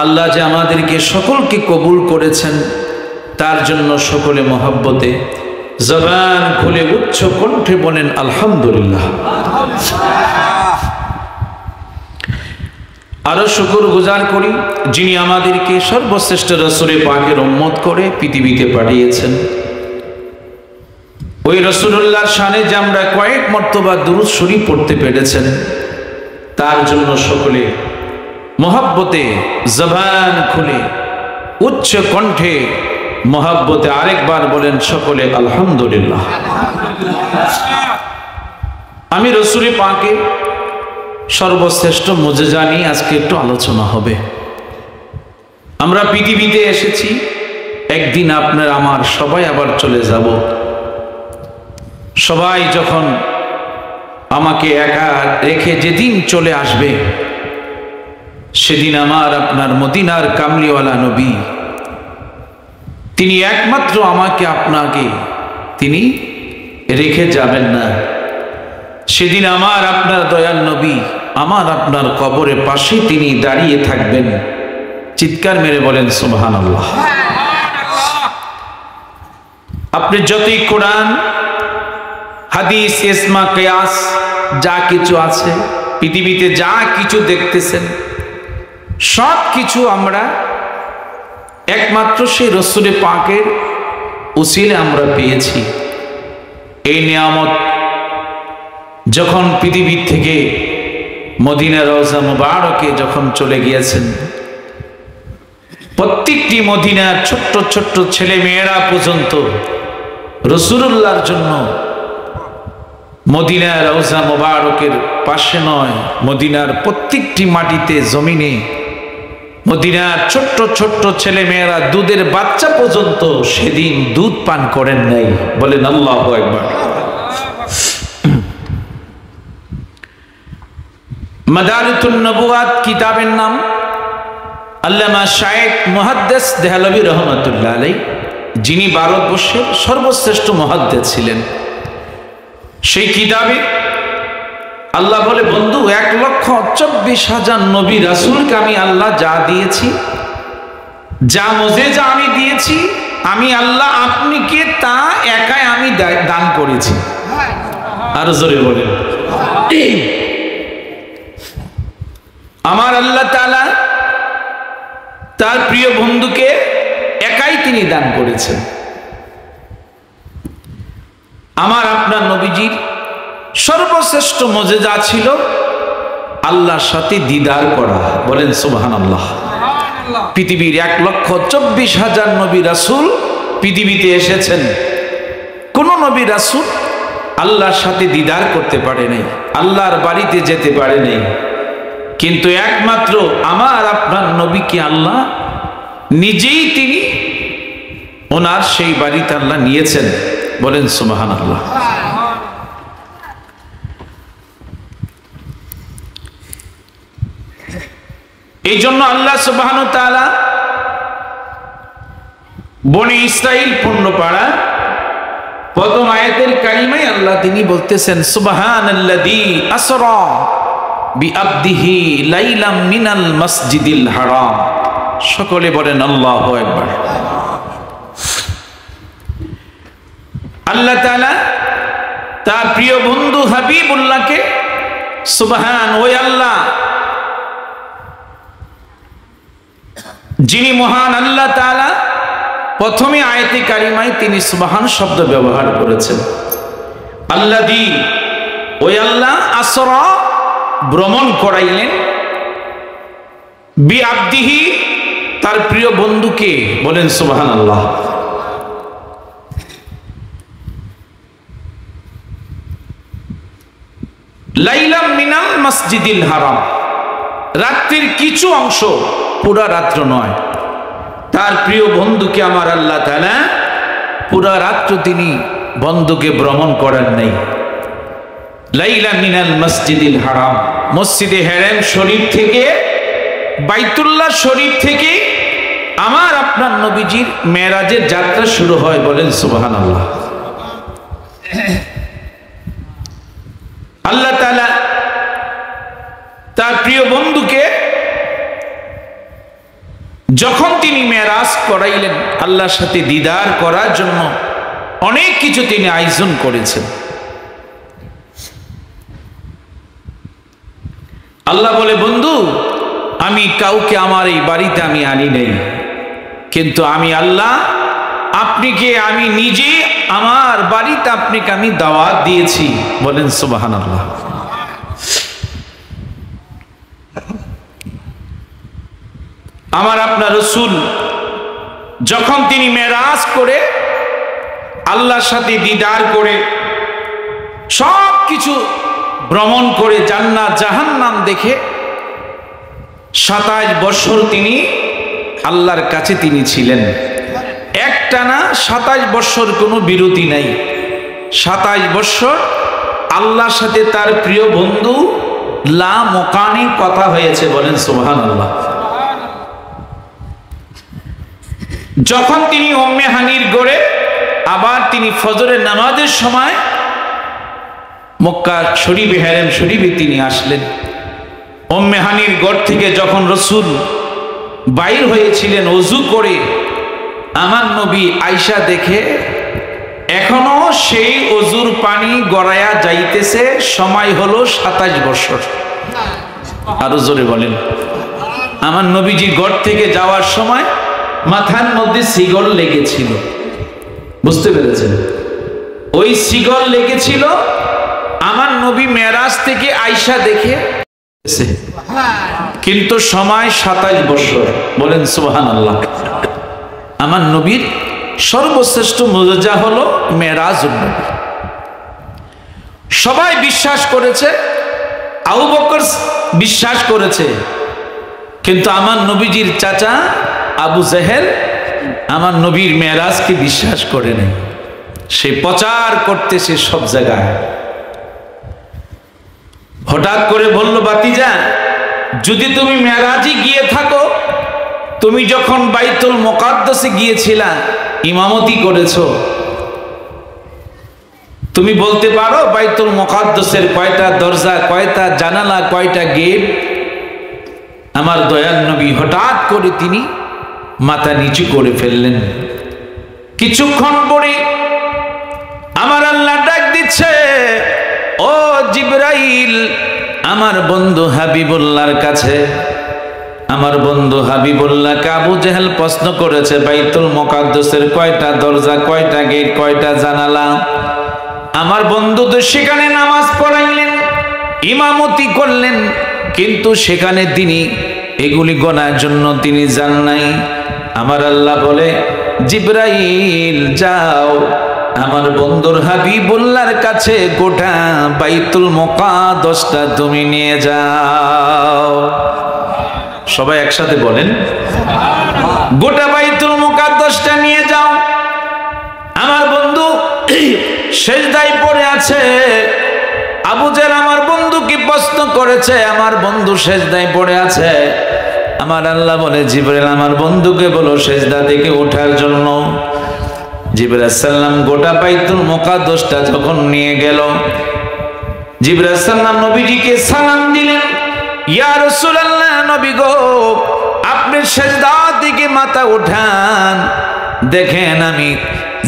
আল্লাহ যে আমাদেরকে সকলকে কবুল করেছেন তার জন্য সকলে মহব্বতে জবান খুলে উচ্চ কণ্ঠে বলেন আলহামদুলিল্লাহ। আরো শুকর গুজার করি যিনি আমাদেরকে সর্বশ্রেষ্ঠ রাসূলে পাকের উম্মত করে পৃথিবীতে পাঠিয়েছেন। ওই রাসূলুল্লাহর শানে যে আমরা কয়েক মর্তবা দুরূদ শরীফ পড়তে পেরেছেন তার জন্য সকলে মহব্বতে জবান খুলে উচ্চ কণ্ঠে মহব্বতে আরেকবার বলেন সকলে আলহামদুলিল্লাহ। আমি রাসূলে পাকের সর্বশ্রেষ্ঠ মুজিজা নিয়ে আজকে একটু আলোচনা হবে। আমরা পৃথিবীতে এসেছি, একদিন আপনার আমার সবাই আবার চলে যাব। সবাই যখন আমাকে একা রেখে যেদিন চলে আসবে সেদিন আমার আপনার মদিনার কামলিওয়ালা নবী তিনি একমাত্র আমাকে আপনাকে তিনি রেখে যাবেন না। সেদিন আমার আপনার দয়াল নবী আমার আপনার কবরের পাশে তিনি দাঁড়িয়ে থাকবেন। চিৎকার মেরে বলেন সুবহানাল্লাহ। আপনি যতই কোরআন হাদিস ইসমা কিয়াস যা কিছু আছে পৃথিবীতে যা কিছু দেখতেছেন সব কিছু আমরা একমাত্র সেই রাসূলে পাকের উসিলে আমরা পেয়েছি। এই নিয়ামত যখন পৃথিবী থেকে মদিনা রওজা মুবারকে যখন চলে গিয়েছেন, প্রত্যেকটি মদিনার ছোট্ট ছোট্ট ছেলে মেয়েরা পর্যন্ত রাসূলুল্লাহর জন্য মদিনা রওজা মুবারকের পাশে নয়, মদিনার প্রত্যেকটি মাটিতে জমিনে মদিনার ছোট্ট ছোট্ট ছেলে মেয়েরা দুধের বাচ্চা পর্যন্ত সেদিন দুধ পান করেন নাই। বলেন আল্লাহু আকবার। মাদারিতুন নবুয়াত কিতাবের নাম আল্লামা শায়েখ মুহাদ্দিস দেহলভী রহমাতুল্লাহ আলাইহি, যিনি ভারতবর্ষের সর্বশ্রেষ্ঠ মুহাদ্দিস ছিলেন। সেই কিতাবে আল্লাহ বলে, বন্ধু 1,24,000 নবী রাসূলকে আমি আল্লাহ যা দিয়েছি, যা মুজিজা আমি দিয়েছি, আমি আল্লাহ আপনিকে তা একাই আমি দান করেছি। আর জোরে বলেন, আমার আল্লাহ তাআলা তার প্রিয় বন্ধুকে একাই তিনি দান করেছেন। আমার আপনার নবীজির সর্বশ্রেষ্ঠ মুজিজা ছিল আল্লাহর সাথে দিদার করা। বলেন সুবহানাল্লাহ। পৃথিবীর 1,24,000 নবী রাসূল পৃথিবীতে এসেছেন, কোন নবী রাসূল আল্লাহর সাথে দিদার করতে পারে নাই, আল্লাহর বাড়িতে যেতে পারে নাই। কিন্তু একমাত্র আমার আপনার নবীকে আল্লাহ নিজেই তিনি ওনার সেই বাড়িতে আল্লাহ নিয়েছেন। বলেন সুবহানাল্লাহ। এই জন্য আল্লাহ সুবহানাহু ওয়া তাআলা বনি ইসরাইল পূর্ণপাড়া প্রথম আয়াতের কারিমায় আল্লাহ তিনি বলতেছেন সুবহানাল্লাযী আসরা বিআবদিহি লাইলাম মিনাল মসজিদিল হারাম। সকলে বলেন আল্লাহু আকবার। আল্লাহ তাআলা তার প্রিয় বন্ধু হাবিবুল্লাহকে সুবহান, ওই আল্লাহ যিনি মহান আল্লাহ তাআলা প্রথমে আয়াতে কারিমায় তিনি সুবহান শব্দ ব্যবহার করেছেন। আল্লাযী, ওই আল্লাহ আসরা ভ্রমণ করাইলেন, বিআবদিহি তার প্রিয় বন্ধুকে। বলেন সুবহানাল্লাহ। লাইলাম মিনাল মসজিদিল হারাম, রাত্রির কিছু অংশ, পুরা রাত্র নয়। তার প্রিয় বন্ধুকে আমার আল্লাহ তাআলা পুরা রাত্র তিনি বন্ধুকে ভ্রমণ করেন নাই। লাইলা মিনাল মসজিদিল হারাম, মসজিদে হারাম শরীফ থেকে, বাইতুল্লাহ শরীফ থেকে আমার আপনার নবীজির মেরাজের যাত্রা শুরু হয়। বলেন সুবহানাল্লাহ। আল্লাহ তাআলা তার প্রিয় বন্ধুকে যখন তিনি মেরাজ করাইলেন, আল্লাহর সাথে দিদার করার জন্য অনেক কিছু তিনি আয়োজন করেছেন। আল্লাহ বলে, বন্ধু আমি কাউকে আমার এই বাড়িতে আমি আনি নাই, কিন্তু আমি আল্লাহ আপনাকে আমি নিজে আমার বাড়িতে আপনাকে আমি দাওয়াত দিয়েছি। বলেন সুবহানাল্লাহ। আমার আপনার রাসূল যখন তিনি মেরাজ করে আল্লাহর সাথে দিদার করে সব কিছু ভ্রমণ করে জান্নাত জাহান্নাম দেখে 27 বছর তিনি আল্লাহর কাছে তিনি ছিলেন। একটানা 27 বছর কোনো বিরতি নাই। 27 বছর আল্লাহর সাথে তার প্রিয় বন্ধু লা মোকানি কথা হয়েছে। বলেন সুবহানাল্লাহ। যখন তিনি উম্মে হানির গড়ে আবার তিনি ফজরের নামাজের সময় মক্কা শরীফে হেরেম শরীফে তিনি আসলেন। উম্মে হানির গড় থেকে যখন রাসূল বাইর হয়েছিলেন ওযু করে, আমার নবী আয়েশা দেখে এখনো সেই ওযুর পানি গড়ায়া যাইতেছে, সময় হলো 27 বছর। আরো জোরে বলেন। আমার নবীজি গড় থেকে যাওয়ার সময় মাথার মধ্যে শিকল লেগেছিল, বুঝতে পেরেছেন? ওই শিকল লেগেছিল। আমার নবী মেরাজ থেকে আয়েশা দেখে, কিন্তু সময় 27 বছর। বলেন সুবহানাল্লাহ। আমার নবীর সর্বশ্রেষ্ঠ মুজিজা হলো মেরাজুন নবী। সবাই বিশ্বাস করেছে, আবু বকর বিশ্বাস করেছে, কিন্তু আমার নবীজির চাচা আবু জেহেল আমার নবীর মেরাজকে বিশ্বাস করে নাই। সে প্রচার করতেছে সব জায়গায়। হঠাৎ করে বলল, বাতিজা যদি তুমি মেরাজে গিয়ে থাকো, তুমি যখন বাইতুল মুকাদ্দাসে গিয়েছিলা ইমামতি করেছো, তুমি বলতে পারো বাইতুল মুকাদ্দাসের কয়টা দরজা, কয়টা জানালা, কয়টা গেট? আমার দয়াল নবী হঠাৎ করে তিনি মাথা নিচু করে ফেললেন। কিছুক্ষণ পরে আমার আল্লাহ ডাক দিচ্ছে, ও জিবরাইল, আমার বন্ধু হাবিবুল্লাহর কাছে। আমার বন্ধু হাবিবুল্লাহকে আবু জেহেল প্রশ্ন করেছে বাইতুল মুকাদ্দাসের কয়টা দরজা, কয়টা গেট, কয়টা জানালা। আমার বন্ধু তো সেখানে নামাজ পড়াইলেন, ইমামতি করলেন, কিন্তু সেখানে তিনি এগুলি গণার জন্য তিনি যান নাই। আমার আল্লাহ বলে, জিবরাইল যাও আমার বন্ধুর হাবিবুল্লাহর কাছে গোটা বাইতুল মুকাদ্দাসটা তুমি নিয়ে যাও। সবাই একসাথে বলেন, গোটা বাইতুল মুকাদ্দাসটা নিয়ে যাও। আমার বন্ধু সেজদায় পড়ে আছে। আবু জেহেল আমার বন্ধুকে প্রশ্ন করেছে, আমার বন্ধু সেজদায় পড়ে আছে। আমার আল্লাহ বলে, জিবরাইল আমার বন্ধুকে বলো সেজদা থেকে ওঠার জন্য। জিবরাইল সাল্লাম গোটা বাইতুল মুকাদ্দাসটা যখন নিয়ে গেল, জিবরাইল সাল্লাম নবীজিকে সালাম দিলেন, ইয়া রাসূলুল্লাহ, নবী গো আপনি সেজদা থেকে মাথা উঠান, দেখেন আমি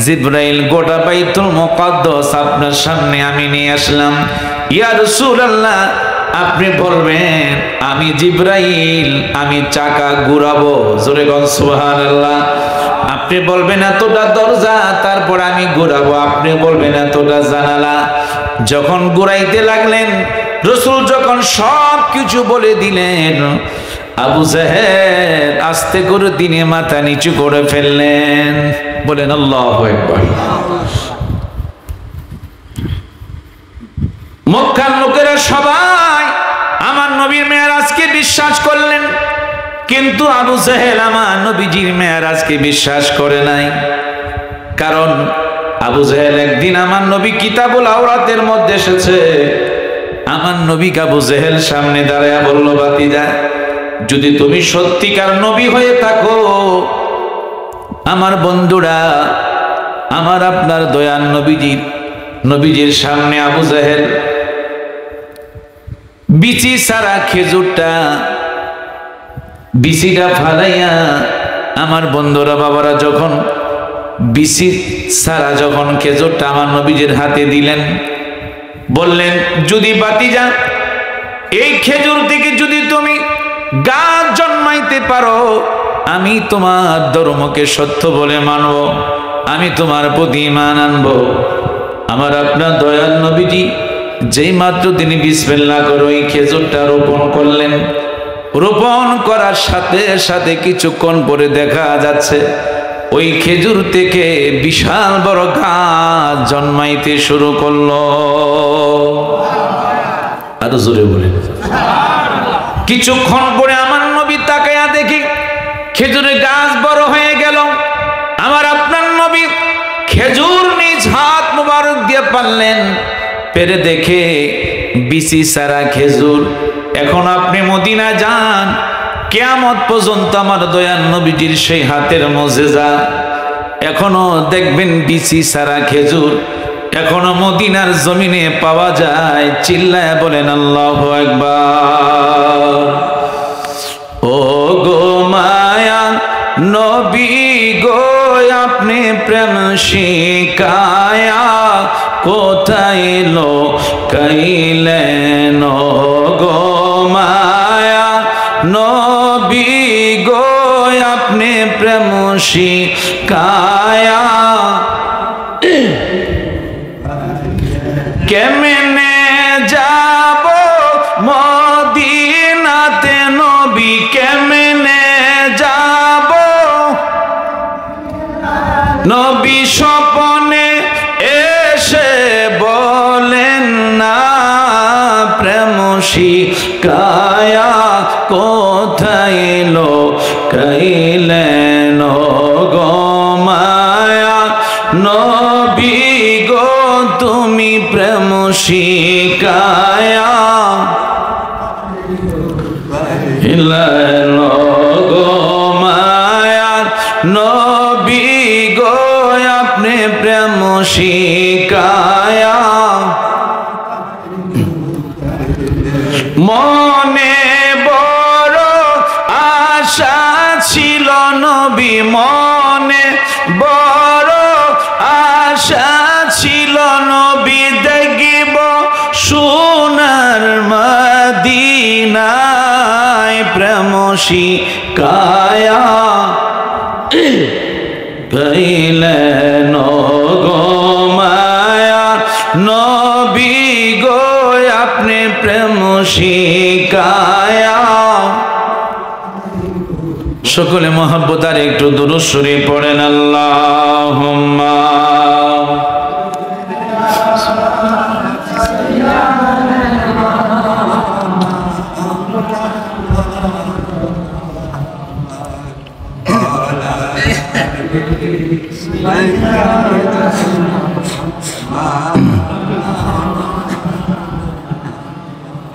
জিবরাইল গোটা বাইতুল মুকাদ্দাস আপনার সামনে আমি নিয়ে আসলাম। ইয়া রাসূলুল্লাহ, আপনি বলবেন আমি জিবরাইল, আমি চাকা ঘুরাবো। জোরে বল সুবহানাল্লাহ। আপনি বলবেন এতটা দরজা, তারপর আমি ঘুরাবো। আপনি বলবেন এতটা জানালা। যখন ঘুরাইতে লাগলেন, রাসূল যখন সব কিছু বলে দিলেন, আবু জেহেল আস্তে করে দিনে মাথা নিচু করে ফেললেন। বলেন আল্লাহু আকবার। মক্কার লোকেরা সবাই আমার নবীর মেরাজকে বিশ্বাস করলেন, কিন্তু আবু জেহেল আমার নবীজির মেরাজকে বিশ্বাস করে নাই। কারণ আবু জেহেল একদিন আমার নবী কিতাবুল আওরাতের মধ্যে এসেছে, আমার নবী আবু জেহেল সামনে দাঁড়ায়া বলল, বাতিজা যদি তুমি সত্যিকার নবী হয়ে থাকো, আমার বন্ধুরা আমার আপনার দয়াল নবীজির সামনে আবু জেহেল বিচি সারা খেজুরটা বিচিটা ফালাইয়া আমার বন্ধুরা বাবারা যখন বিসি সারা যখন খেজুরটা আমার নবীজির হাতে দিলেন, বললেন যদি বাতিজা এই খেজুর থেকে যদি তুমি গাছ জন্মাইতে পারো, আমি তোমার ধর্মকে সত্য বলে মানব, আমি তোমার প্রতি ঈমান আনব। আমার আপনার দয়াল নবীজি যেই মাত্র তিনি বিসমিল্লাহ করে ওই খেজুরটা রোপণ করলেন, রোপণ করার সাথে সাথে কিছুক্ষণ পরে দেখা যাচ্ছে ওই খেজুর থেকে বিশাল বড় গাছ জন্মাইতে শুরু করলো। আরো জোরে বলে। কিছুক্ষণ পরে আমার নবী তাকায়া দেখি খেজুরের গাছ বড় হয়ে গেল। আমার আপনার নবী খেজুর নিজ হাত মুবারক দিয়ে পারলেন, পেরে দেখে বিসি সারা খেজুর। এখন আপনি মদিনা যান, কিয়ামত পর্যন্ত আমার দয়াল নবীজির সেই হাতের মুজিজা এখনো দেখবেন বিসি সারা খেজুর এখনো মদিনার জমিনে পাওয়া যায়। চিল্লায় বলেন আল্লাহু আকবার। ও গো মায়া নবী গো আপনি প্রেম শিকায়া কোথায় লো কাইলেন, গো মায়া নবী গো আপনি প্রেম শিকায়া কেমনে যাব মদিনাতে নবী, কেমনে যাব নবী স্বপ্নে এসে বলেন না প্রেম শিকায়া কোথায় লো কাইলেন, গো মায়া নবী গো তুমি প্রেম শিকায়া হিলেন, গো মায়া নবী গো আপনি প্রেম শিকায়া। মনে বড় আশা ছিল নবী, মনে বড় আশা ছিল নবী দেখিব সোনার মদিনায় প্রেম শিকায়া গাইলেন, গো মায়া নবী গো আপনি প্রেম শিকায়া। সকলে মহব্বত আর একটু দুরূদ শরীফ পড়েন আল্লাহুম্মা।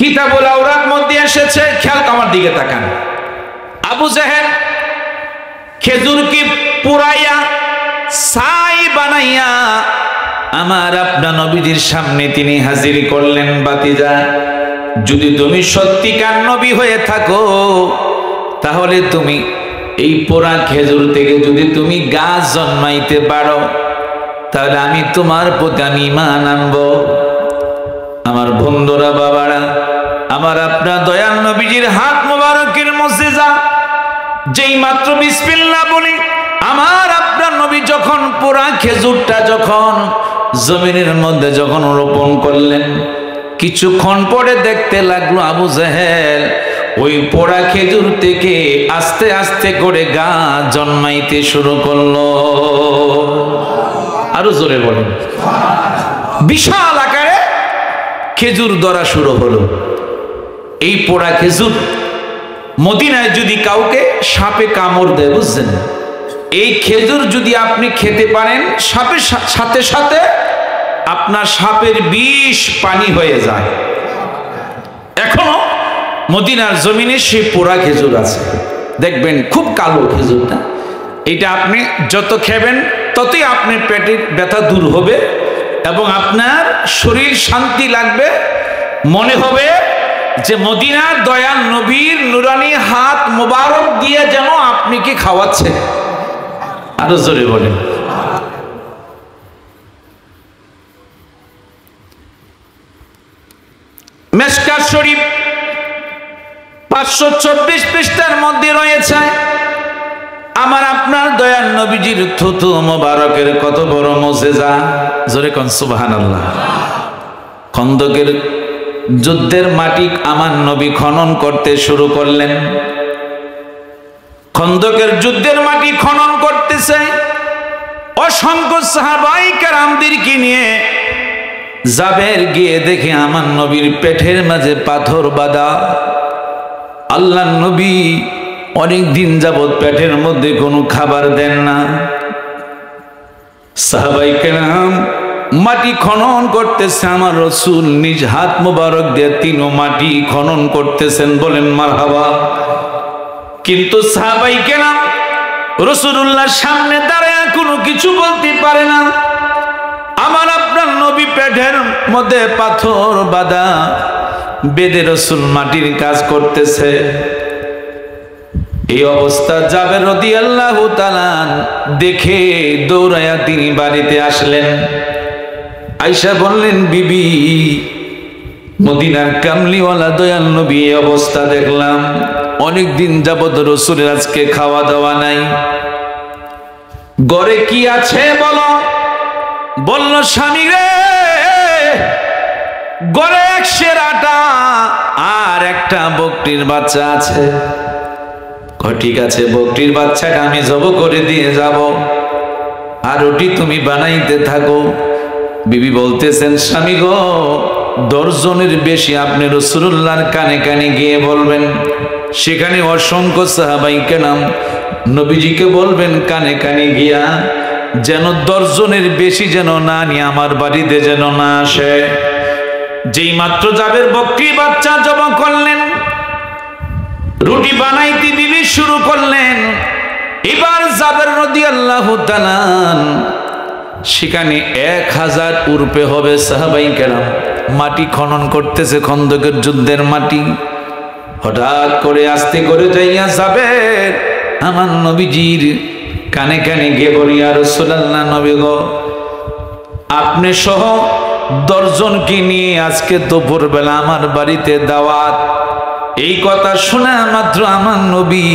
কিতাবুল আওরাত মধ্যে এসেছে, খেয়াল আমার দিকে তাকান, আবু জেহেল খেজুরকে পুরাইয়া ছাই বানাইয়া আমার আপনার নবীজির সামনে তিনি হাজির করলেন। বাতিজা যদি তুমি সত্যিকার নবী হয়ে থাকো তাহলে তুমি এই পোড়া খেজুর থেকে যদি তুমি গাছ জন্মাইতে পারো তাহলে আমি তোমার প্রতি আমি ঈমান আনবো। আমার বন্ধুরা বাবারা, আমার আপনার দয়াল নবীজির হাত মুবারকের মুজিজা যেই মাত্র বিসমিল্লাহ বলি, আমার আপনার নবী যখন পোড়া খেজুরটা যখন জমিনের মধ্যে যখন রোপণ করলেন, কিছুক্ষণ পরে দেখতে লাগলো আবু জেহেল ওই পোড়া খেজুর থেকে আস্তে আস্তে করে গাছ জন্মাইতে শুরু করলো। আরো জোরে বলেন। বিশাল আকারে খেজুর ধরা শুরু হলো। এই পোড়া খেজুর মদিনায় যদি কাউকে সাপে কামড় দেয়, বুঝছেন, এই খেজুর যদি আপনি খেতে পারেন সাপের সাথে সাথে আপনার সাপের বিষ পানি হয়ে যায়। এখনো মদিনার জমিনে সেই পোড়া খেজুর আছে, দেখবেন খুব কালো খেজুরটা। এটা আপনি যত খাবেন ততই আপনার পেটের ব্যথা দূর হবে এবং আপনার শরীর শান্তি লাগবে, মনে হবে যে মদিনার দয়াল নবীর নুরানি হাত মোবারক দিয়ে যেন আপনি কি খাওয়াচ্ছেন? আরো জোরে বলেন। মিশকাত শরীফ 524 পৃষ্ঠার মধ্যে রয়েছে আমার আপনার দয়াল নবীজির থুতু মোবারকের কত বড় মুজিজা। জোরে কোন সুবহানাল্লাহ। খন্দকের যুদ্ধের মাটি আমার নবী খনন করতে শুরু করলেন। খন্দকের যুদ্ধের মাটি খনন করতেছে, অসংখ্য সাহাবায়ে কেরামদেরকে নিয়ে জাবের গিয়ে দেখে আমার নবীর পেটের মাঝে পাথর বাঁধা। আল্লাহর নবী অনেক দিন যাবত পেটের মধ্যে কোনো খাবার দেন না। সাহাবায়ে কেরাম মাটি খনন করতেছে, আমার রাসূল নিজ হাত মোবারক দিয়ে তিনও মাটি খনন করতেছেন, বলেন মারহাবা। কিন্তু সাহাবায়ে কেরাম রাসূলুল্লাহর সামনে দাঁড়ায় কোনো কিছু বলতে পারে না। আমার আপনার নবী পেটের মধ্যে পাথর বাঁধা, বেদে রাসূল মাটির কাজ করতেছে। এই অবস্থা জাবের রাদিয়াল্লাহু তাআলা দেখে দৌড়ায়া তিনি বাড়িতে আসলেন। আয়েশা বললেন, বিবি, মদিনার কামলিওয়ালা দয়াল নবী এই অবস্থা দেখলাম, অনেক দিন যাবত রাসূলের আজকে খাওয়া দাওয়া নাই, ঘরে কি আছে বলো? বলল, স্বামী রে, ঘরে 1 সের আটা আর একটা বকরির বাচ্চা আছে। ঠিক আছে, বকরির বাচ্চাটা আমি জব করে দিয়ে যাব, আর রুটি তুমি বানাইতে থাকো। বিবি বলতেছেন, স্বামী গো, 10 জনের বেশি আপনি রাসূলুল্লাহর কানে কানে গিয়ে বলবেন, সেখানে অসংখ্য সাহাবায়ে কেরাম নবীজিকে বলবেন কানে কানে গিয়া, যেন 10 জনের বেশি যেন না নিয়ে আমার বাড়িতে যেন না আসে। যেই মাত্র জাবের বকরির বাচ্চা জবাই করলেন, রুটি বানাইতে বিবি শুরু করলেন। এবার জাবের রাদিয়াল্লাহু তাআলা সেখানে 1000 উরপে হবে সাহাবায়ে কেরাম মাটি খনন করতেছে, খন্দকের যুদ্ধের মাটি। হঠাৎ করে আস্তে করে যাইয়া জাবের আমার নবীজির কানে কানে গিয়ে বলি, ইয়া রাসূলুল্লাহ, নবী গো, আপনি সহ 10 জনকে নিয়ে আজকে দুপুর বেলা আমার বাড়িতে দাওয়াত। এই কথা শোনা মাত্র আমার নবী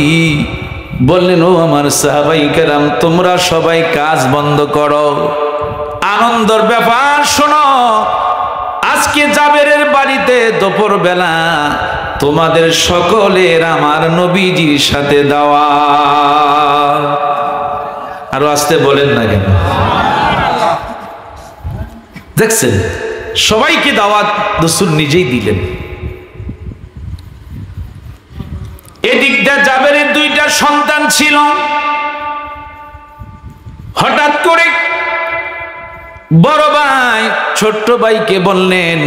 বললেন, ও আমার সাহাবায়ে কেরাম, তোমরা সবাই কাজ বন্ধ করো, আনন্দের ব্যাপার শোনো। আজকে জাবেরের বাড়িতে দুপুর বেলা তোমাদের সকলের আমার নবীজির সাথে দাওয়াত। আরো আসতে বলেন না কেন? দেখছেন, সবাইকে দাওয়াত রাসূল নিজেই দিলেন। এদিকটা জাবেরের 2টা সন্তান ছিল। হঠাৎ করে বড় ভাই ছোট্ট ভাইকে বললেন,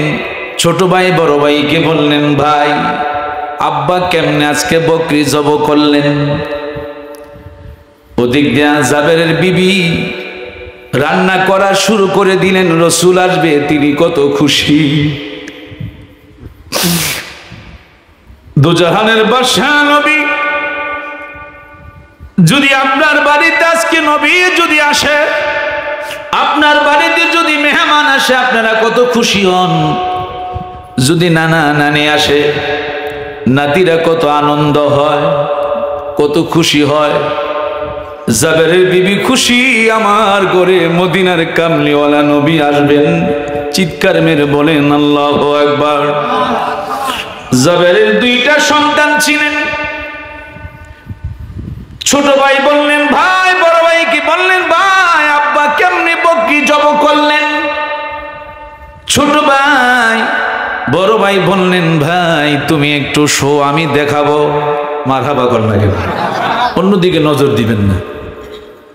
ছোট ভাই বড় ভাইকে বললেন, ভাই, আব্বা কেমনে আজকে বকরি জব করলেন? ওদিক দিয়া জাবেরের বিবি রান্না করা শুরু করে দিলেন। রাসূল আসবে, তিনি কত খুশি। দুজাহানের বাদশা নবী, যদি আপনার বাড়িতে আজকে নবী যদি আসে, আপনার বাড়িতে যদি মেহমান আসে, আপনারা কত খুশি হন। যদি নানা নানি আসে, নাতিরা কত আনন্দ হয়, কত খুশি হয়। জাবেরের বিবি খুশি, আমার ঘরে মদিনার কামলিওয়ালা নবী আসবেন। চিৎকার মেরে বলেন আল্লাহু আকবার। জাবেরের 2টা সন্তান ছিলেন। ছোট ভাই বললেন, ভাই, বড় ভাইকে বললেন, ভাই, আব্বা কেমনে বকরি জব করলেন? ছোট ভাই বড় ভাই বললেন, ভাই, তুমি একটু শো, আমি দেখাবো। মারহাবা করনা কেন? অন্যদিকে নজর দিবেন না,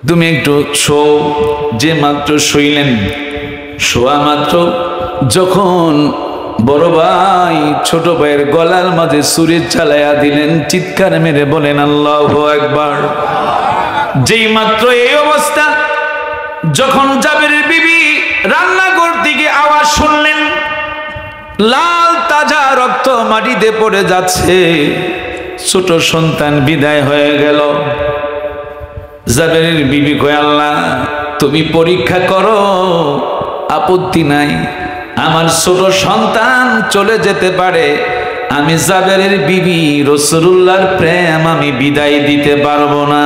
তুমি একটু শো। যে মাত্র শুইলেন, শোয়া মাত্র যখন বড় ভাই ছোট ভাইয়ের গলার মাঝে ছুরি চালাইয়া দিলেন, চিৎকার মেরে বলেন আল্লাহু আকবার। যেই মাত্র এই অবস্থা, যখন জাবেরের বিবি রান্নাঘর থেকে আওয়াজ শুনলেন, লাল তাজা রক্ত মাটিতে পড়ে যাচ্ছে, ছোট সন্তান বিদায় হয়ে গেল। জাবেরের বিবি কয়, আল্লাহ তুমি পরীক্ষা করো, আপত্তি নাই, আমার ছোট সন্তান চলে যেতে পারে, আমি জাবেরের বিবি রাসূলুল্লাহর প্রেম আমি বিদায় দিতে পারবো না।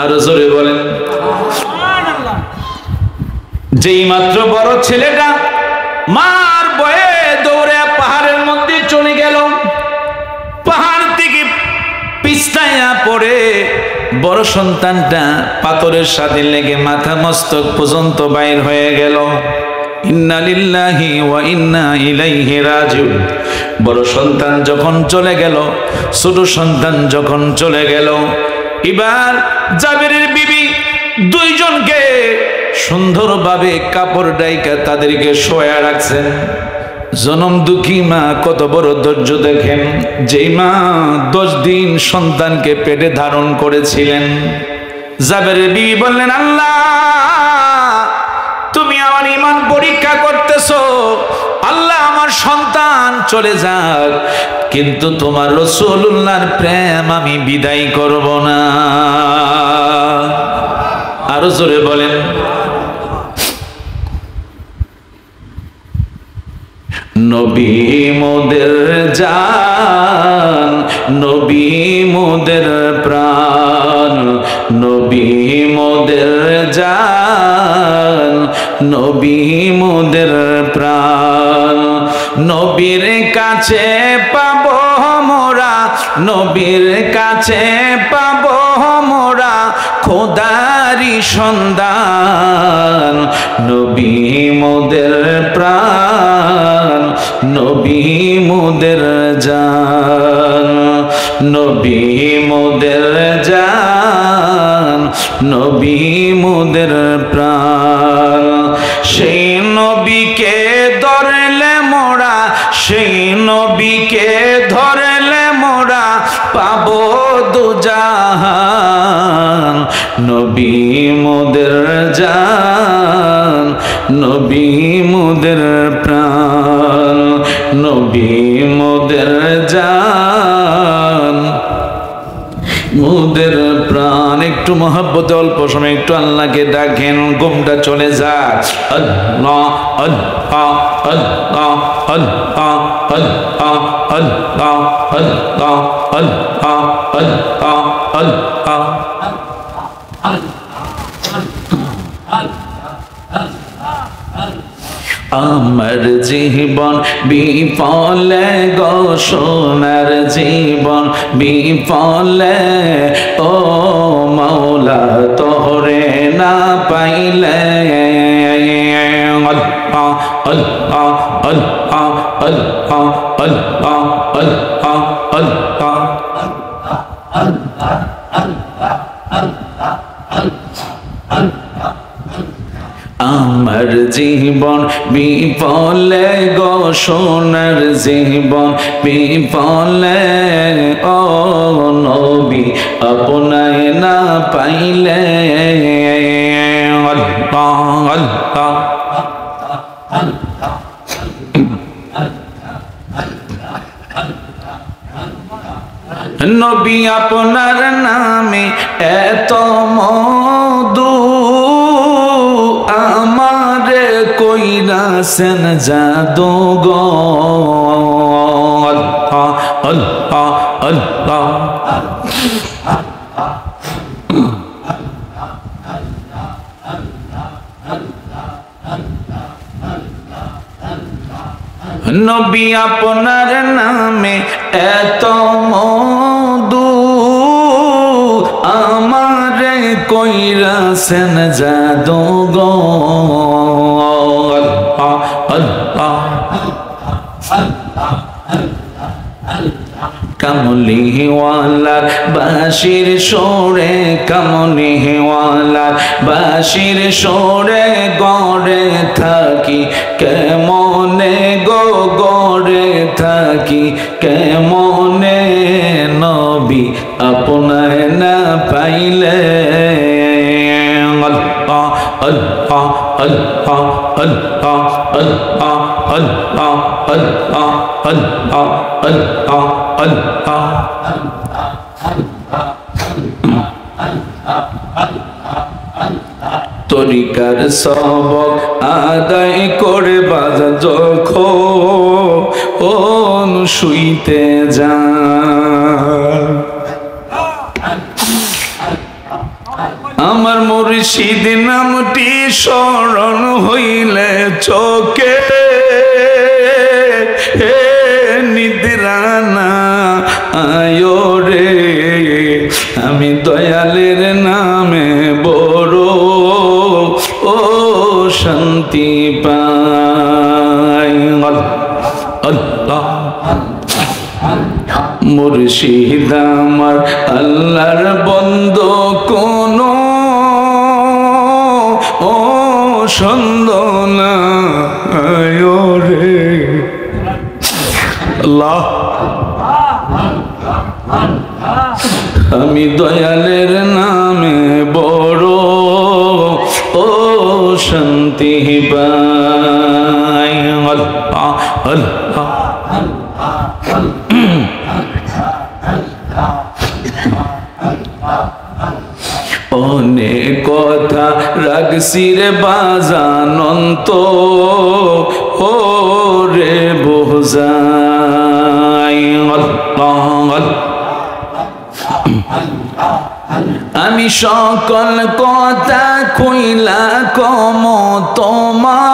আরো জোরে বলেন। যেই মাত্র বড় ছেলেটা মার বয়ে দৌড়ে পাহাড়ের মধ্যে চলে গেল, পাহাড় থেকে পিছলাইয়া পড়ে বড় সন্তানটা পাথরের সাথে লেগে মাথা মস্তক পর্যন্ত বাইর হয়ে গেল। ইন্না লিল্লাহি ওয়া ইন্না ইলাইহি রাজিউন। বড় সন্তান যখন চলে গেল, ছোট সন্তান যখন চলে গেল, এবার জাবেরের বিবি দুইজনকে সুন্দরভাবে কাপড় ডাইকা তাদেরকে শোয়া রাখছেন। জনম দুঃখী মা কত বড় ধৈর্য দেখেন, যেই মা 10 দিন সন্তানকে পেটে ধারণ করেছিলেন। জাবেরের বিবি বললেন, আল্লাহ তুমি আমার ঈমান পরীক্ষা করতেছো, আল্লাহ আমার সন্তান চলে যাক, কিন্তু তোমার রাসূলুল্লাহর প্রেম আমি বিদায় করব না। আরো জোরে বলেন। নবী মোদের জান, নবী মোদের প্রাণ, নবী মোদের জান, নবী মোদের প্রাণ। নবীর কাছে পাবো মোরা, নবীর কাছে পাবো মোরা খোদারি সন্ধান। নবী মোদের প্রাণ, নবী মোদের জান, নবী মোদের জান, নবী মোদের প্রাণ। সেই নবীকে ধরলে মোরা, সেই নবীকে ধরলে মোরা পাবো দুজাহান। নবী মোদের জান, নবী মোদের প্রাণ, নবী মোদের জান, মোদের প্রাণ। একটু মহব্বতে অল্প সময় একটু আল্লাহকে ডাকেন, ঘুমটা চলে যায়। আল্লাহ আল্লাহ আল্লাহ আল্লাহ আল্লাহ আল্লাহ আল্লাহ আল্লাহ আল্লাহ আল্লাহ। আমার জীবন বিফলে গো সোনার জীবন বিফলে, ও মাওলা তোরে না পাইলে। আল্লাহ আল্লাহ আল্লাহ আল্লাহ আল্লাহ আল্লাহ আল্লাহ। আমার জীবন বিফলে গো সোনার জীবন বিফলে, ও নবী আপনায় না পাইলে। আল্লাহ আল্লাহ। নবী আপনার নামে এত মধু, আমারে কইরাছেন জাদু গো। আল্লাহ আল্লাহ আল্লাহ। নবী আপনার নামে এত মধু, আমারে কইরাছেন জাদু গো। আল্লাহ আল্লাহ। কামলিওয়ালার বাঁশির সুরে, কামলিওয়ালার বাঁশির সুরে গড়ে থাকি কেমনে গো, গড়ে থাকি কেমনে। নবী আপনায় না পাইলে। আল্লাহ আল্লাহ তরিকার সবক আদায় করে বাজা যখন শুইতে যান, আমার মুর্শিদ নামটি স্মরণ হইলে চোখে নিদ্রা না আয়ো রে, আমি দয়ালের নামে বড় ও শান্তি পাই। আল্লাহ মুর্শিদ আমার আল্লাহর বন্ধু কোন ও সন্দনা আয়ো রে। আল্লাহ আমি দয়ালের নামে বড় ও শান্তি পাই। আল্লাহ আল্লাহ অনেক কথা রাখছি রে বাজানন্ত ও রে বোঝাই। আমি সকল কথা কইলা কম তোমায়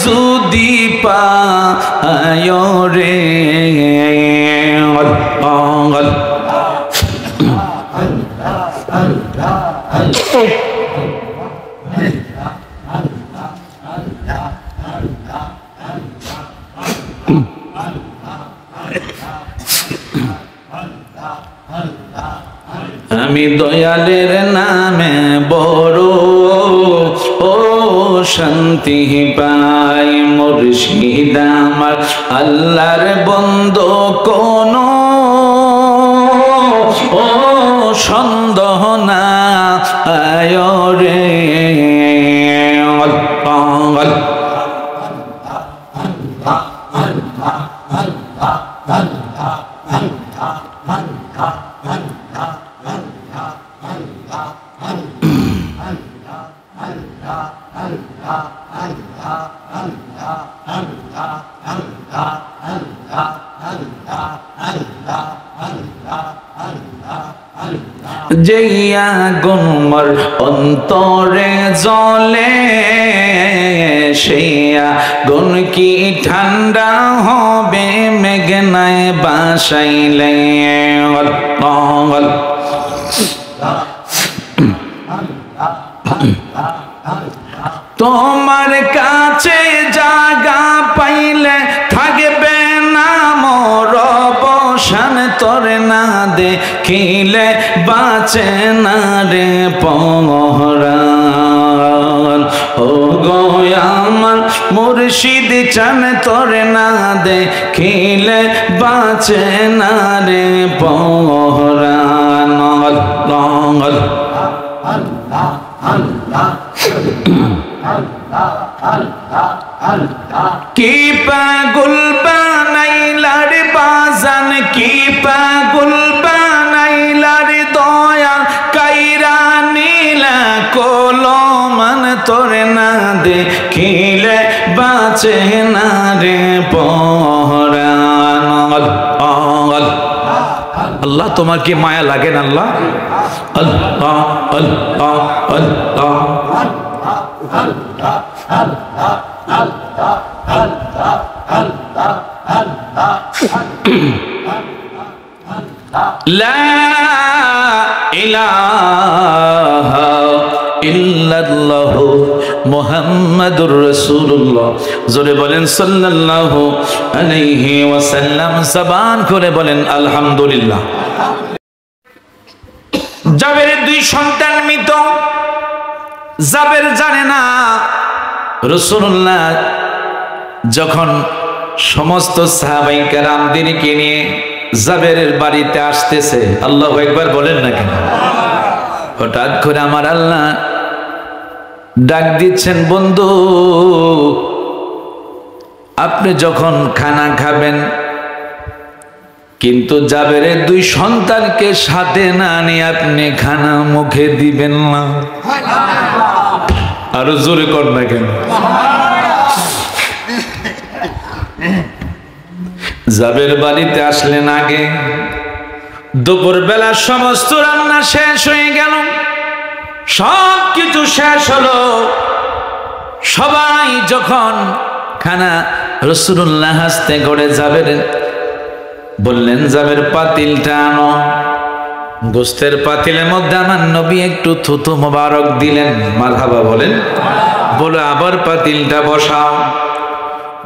যদি পায় রে। আমি দয়ালের নামে বড় ও শান্তি পাই। মুর্শিদ আমার আল্লাহর বন্ধু কোন ও সন্দেহ না আয় রে। যেইয়া গুমর অন্তরে জলে সেইয়া গুণ কি ঠান্ডা হবে মেঘনায় বাসাইলে। তোমার কাছে জায়গা পাইলে থাকবে না মোর অবসান, তোর না দেখিলে বাঁচে না রে পরাণ। ও গো আমার মুর্শিদ চান, তোর না দেখিলে বাঁচে না রে পরাণ। কি পাগল বানাইলার বাজান, কি পাগল বানাইলার দয়া কাইরা নীলা কলমান, তোর না দেখিলে বাঁচে না রে পরাণ। আল্লাহ তোমার কি মায়া লাগে না? আল্লাহ আল্লাহ আল্লাহ আল্লাহ লা ইলাহা ইল্লাল্লাহু মুহাম্মাদুর রাসূলুল্লাহ। জোরে বলেন সাল্লাল্লাহু আলাইহি ওয়াসাল্লাম। জবান করে বলেন আলহামদুলিল্লাহ। জাবেরের দুই সন্তান মৃত। জাবের জানে না রাসূলুল্লাহ যখন সমস্ত সাহাবায়ে কেরামদেরকে নিয়ে জাবেরের বাড়িতে আসতেছে, আল্লাহু আকবার বলেন না কেন? হঠাৎ করে আমার আল্লাহ ডাক দিচ্ছেন, বন্ধু আপনি যখন খানা খাবেন কিন্তু জাবেরের দুই সন্তানকে সাথে না নিয়ে আপনি খানা মুখে দিবেন না। আরো জোরে কর না কেন? জাবের বাড়িতে আসলেন আগে, দুপুর বেলা সমস্ত রান্না শেষ হয়ে গেল, সব কিছু শেষ হলো। সবাই যখন খানা রাসূলুল্লাহ হাসতে করে জাবের বললেন, জাবের পাতিলটা আনো। গোস্তের পাতিলের মধ্যে আমার নবী একটু থুতু মোবারক দিলেন, মারহাবা বলেন, বলে আবার পাতিলটা বসাও।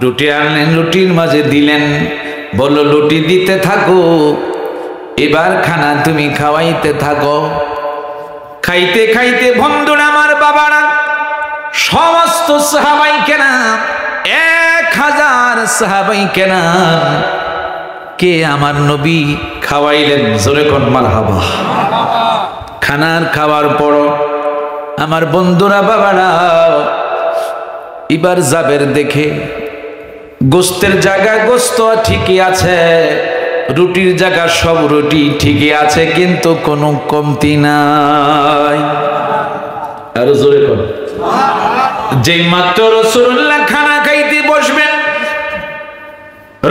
রুটি আনলেন, রুটির মাঝে দিলেন, বলল রুটি দিতে থাকো, এবার খানা তুমি খাওয়াইতে থাকো। খাইতে খাইতে বন্ধুরা আমার বাবারা, সমস্ত সাহাবাই কেরাম 1000 সাহাবাই কেরাম কে আমার নবী খাওয়াইলেন। জোরে কোন মারহাবা। খানার খাওয়ার পর আমার বন্ধুরা বাবারা এবার জাবের দেখে গোস্তের জায়গায় গোস্ত ঠিকই আছে, রুটির জায়গা সব রুটি ঠিকই আছে, কিন্তু কোনো কমতি নাই। আর জোরে কোন। যেই মাত্র রাসূলুল্লাহ খানা খাইতে বসবেন,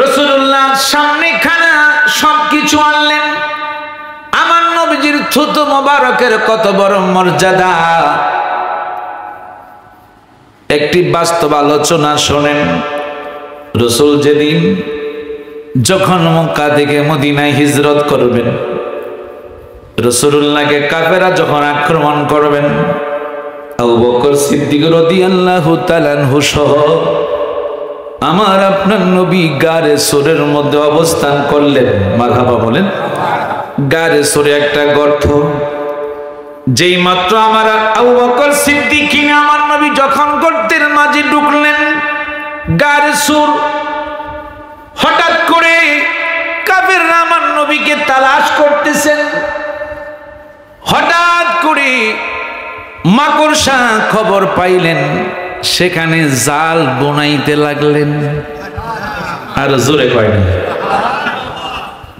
রাসূলুল্লাহ সামনে খানা সবকিছু আনলেন। আমার নবীজির থুতু মোবারকের কত বড় মর্যাদা, একটি বাস্তব আলোচনা শোনেন। রাসূল যেদিন যখন মক্কা থেকে মদিনায় হিজরত করবেন, রাসূলুল্লাহকে কাফেররা যখন আক্রমণ করবেন, আবু বকর সিদ্দিক রাদিয়াল্লাহু তাআলা আনহু সহ আমার আপনার নবী গারে সোরের মধ্যে অবস্থান করলেন। মারহাবা বলেন। গারে সোরে একটা গর্ত, যেই মাত্র আমার আবু বকর সিদ্দিক আমার নবী যখন গর্তের মাঝে ঢুকলেন, গারে সোর, হঠাৎ করে কাফেররা আমার নবীকে তালাশ করতেছেন। হঠাৎ করে মাকড়সা খবর পাইলেন, সেখানে জাল বোনাইতে লাগলেন। আর জোরে কয় না।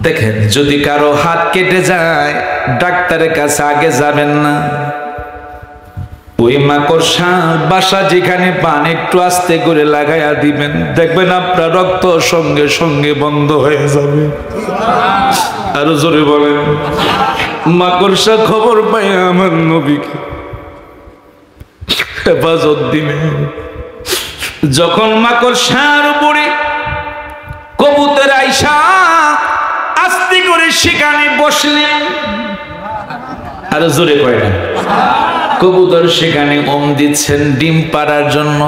দেখেন, যদি কারো হাত কেটে যায় ডাক্তারের কাছে আগে যাবেন না, ওই মাকড়সা বাসা যেখানে পান একটু আস্তে করে লাগাইয়া দিবেন, দেখবেন আপনার রক্ত সঙ্গে সঙ্গে বন্ধ হয়ে যাবে। আরো জোরে বলেন। মাকড়সা খবর পাই আমার নবীকে হেফাজত দিলেন। যখন মাকড়সার উপরে কবুতর আইসা আস্তে করে সেখানে বসলেন। আর জোরে কয় না। কবুতর সেখানে দিচ্ছেন ডিম পাড়ার জন্য।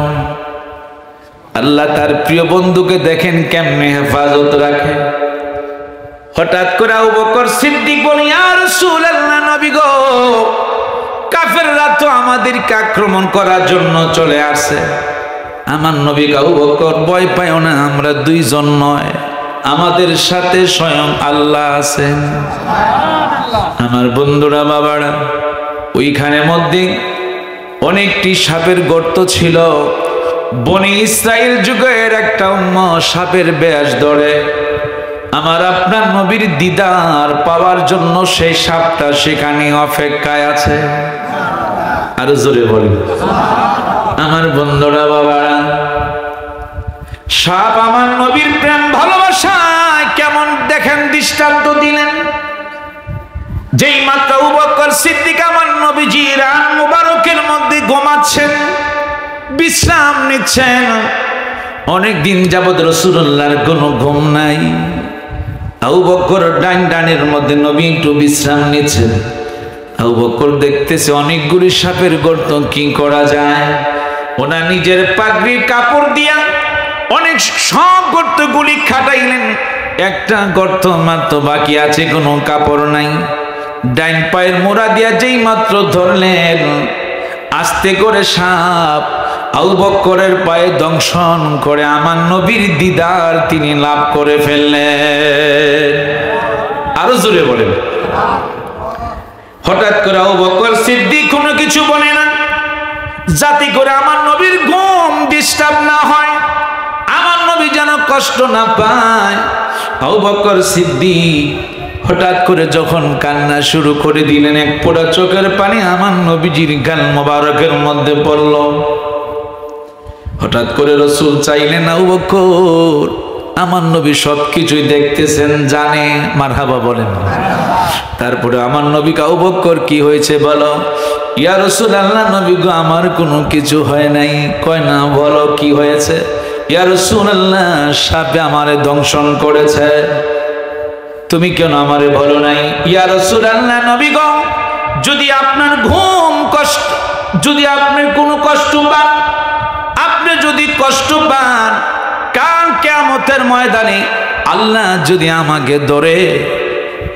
আল্লাহ তার প্রিয় বন্ধুকে দেখেন কেমনে হেফাজত রাখে। হঠাৎ করে আবু বকর সিদ্দিক বলে, ইয়া রাসূলুল্লাহ, নবী গো, কাফেররা তো আমাদেরকে আক্রমণ করার জন্য চলে আসে। আমার নবী আবু বকর, ভয় পাইও না, আমরা দুইজন নয়, আমাদের সাথে স্বয়ং আল্লাহ আছেন। আমার বন্ধুরা বাবারা, ওইখানে মধ্যে অনেকটি সাপের গর্ত ছিল। বনি ইসরাইল যুগের একটা সাপের ব্যাস ধরে আমার আপনার নবীর দিদার পাওয়ার জন্য সেই সাপটা সেখানে অপেক্ষায় আছে। আর জোরে বলি। আমার বন্ধুরা বাবারা, সাপ আমার নবীর প্রেম ভালোবাসায় কেমন দেখেন দৃষ্টান্ত দিলেন। যেই মাত্র আবু বকর সিদ্দিক আমার নবীজির রান মুবারকের মধ্যে ঘুমাচ্ছেন, বিশ্রাম নিচ্ছেন। অনেকদিন যাবত রাসূলুল্লাহর কোনো ঘুম নাই। আবু বকর ডানের মধ্যে নবী একটু বিশ্রাম নিচ্ছেন। আবু বকর দেখতেছে অনেকগুলি সাপের গর্ত, কি করা যায়। ওনার নিজের পাগড়ির কাপড় দিয়া অনেক সব গর্তগুলি খাটাইলেন। একটা গর্ত মাত্র বাকি আছে, কোনো কাপড় নাই। ডাইন পায়ের মোড়া দিয়া যেই মাত্র ধরলেন, আস্তে করে সাপ আবু বকরের পায়ে দংশন করে আমার নবীর দিদার তিনি লাভ করে ফেললেন। আরো জোরে বলেন। হঠাৎ করে আবু বকর সিদ্দিক কোনো কিছু বলে না, যাতে করে আমার নবীর ঘুম ডিস্টার্ব না হয়, আমার নবী যেন কষ্ট না পায়। আবু বকর সিদ্দিক হঠাৎ করে যখন কান্না শুরু করে দিলেন, এক ফোঁটা চোখের পানি আমার নবীজির গাল মোবারকের মধ্যে পড়ল। হঠাৎ করে রাসূল চাইলেন, আবু বকর, আমার নবী সবকিছুই দেখতেছেন, জানে। মারহাবা বলেন। তারপরে আমার নবী, আবু বকর কি হয়েছে বলো। ইয়া রাসূলুল্লাহ, নবী গো, আমার কোনো কিছু হয় নাই। কয় না, বলো কি হয়েছে। ইয়া রাসূলুল্লাহ, সাপে আমারে দংশন করেছে। তুমি কেন আমারে বলো নাই। ইয়া রাসূলুল্লাহ, নবী গো, যদি আপনার ঘুম কষ্ট, যদি আপনি কোনো কষ্ট পান, আপনি যদি কষ্ট পান, কাল কিয়ামতের ময়দানে আল্লাহ যদি আমাকে ধরে,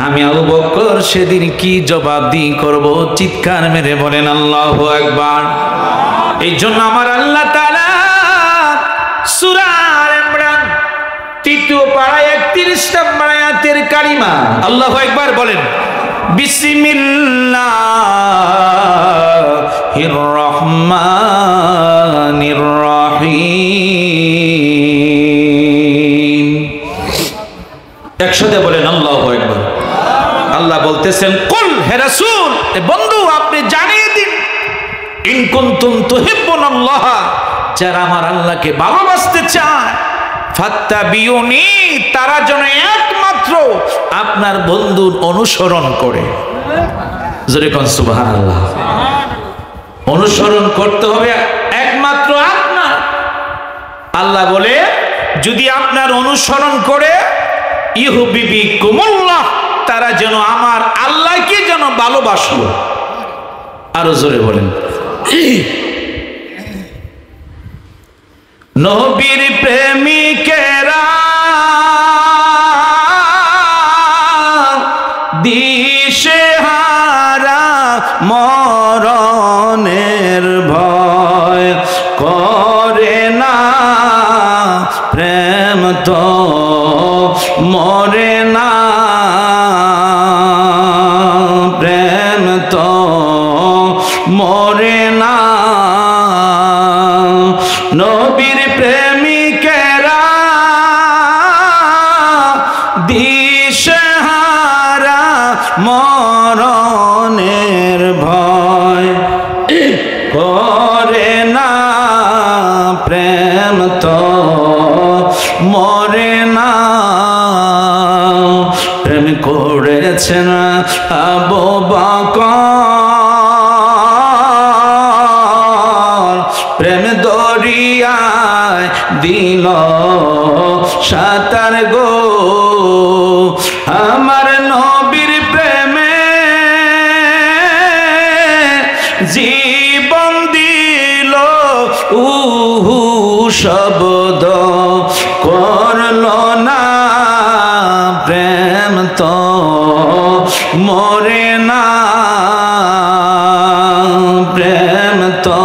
আমি আবু বকর সেদিন কি জবাবদিহি করব। চিৎকার মেরে বলেন আল্লাহু আকবার। এই জন্য আমার আল্লাহ তাআলা সূরা আলে ইমরান ৩য় পারায় ৩১ নম্বর আয়াতের কারিমা, আল্লাহু আকবার বলেন। বিসমিল্লাহির রহমানির রহিম। একসাথে বলেন আল্লাহু আকবার। আল্লাহ বলতেছেন, কুল, হে রাসূল, এ বন্ধু, আপনি জানিয়ে দিন, ইন কুনতুম তুহিব্বুনাল্লাহ, যারা আমার আল্লাহকে ভালোবাসতে চায়, ফাত্তাবিউনি, তারা যেন একমাত্র আপনার বন্ধুর অনুসরণ করে। জোরে কোন সুবহানাল্লাহ। অনুসরণ করতে হবে একমাত্র আপনার। আল্লাহ বলে, যদি আপনার অনুসরণ করে, ইউহিব্বুকুমুল্লাহ, তারা যেন আমার আল্লাহকে যেন ভালোবাসলো। আরো জোরে বলেন। নবীর প্রেমিকেরা দিশেহারা, মরণের ভয় করে না, প্রেম তো মরে না, প্রেম তো মরে না। নবীর প্রেমিকেরা দিশেহারা, মরণের ভয় করে না, প্রেম তো মরে না। প্রেম করেছেন আবু বকর, প্রেম দরিয়ায় দিল সাঁতার গো। আমার নবীর প্রেমে জীবন দিল, উহু শব্দ করল না, প্রেম তো মরে না, প্রেম তো।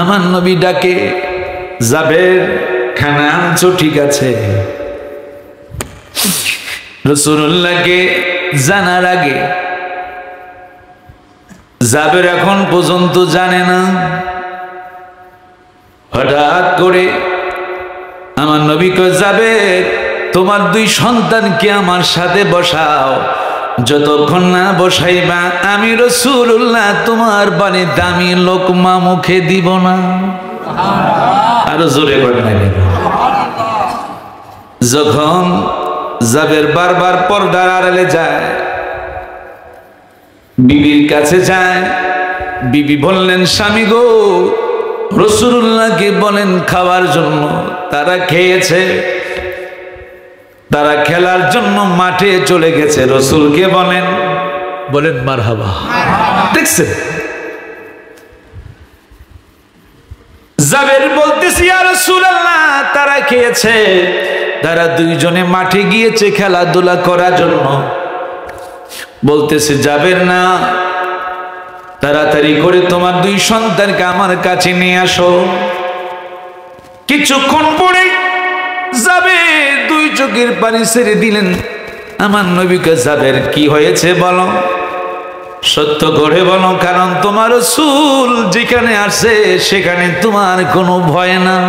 আমার নবী ডাকে, জাবের, খানা আনছো ঠিক আছে। রাসূলুল্লাহকে জানার আগে জাবের এখন পর্যন্ত জানে না। হঠাৎ করে আমার নবী কয়, জাবের, তোমার 2 সন্তানকে আমার সাথে বসাও, যতক্ষণ না বসাইবা আমি রাসূলুল্লাহ তোমার বাণী দামি লোকমা মুখে দিব না। আরো জোরে বলেন। যখন জাবের বারবার পর্দার আড়ালে যায়, বিবির কাছে যায়, বিবি বললেন, স্বামী গো, রাসূলুল্লাহকে বলেন খাওয়ার জন্য। তারা খেয়েছে, তারা খেলার জন্য মাঠে চলে গেছে। রাসূলকে বলেন, বলেন মারহাবা। দেখছেন, জাবের বলতেছি, ইয়া রাসূলুল্লাহ, তারা খেয়েছে, তারা 2 জনে মাঠে গিয়েছে খেলাধুলা করার জন্য। বলতেছে, জাবের না, তাড়াতাড়ি করে তোমার 2 সন্তানকে আমার কাছে নিয়ে আসো। কিছুক্ষণ পরে জাবের 2 চোখের পানি ছেড়ে দিলেন। আমার নবীকে, জাবের কি হয়েছে বলো। সত্য করে বলো, কারণ তোমার রাসূল যেখানে আছে সেখানে তোমার কোনো ভয় নাই।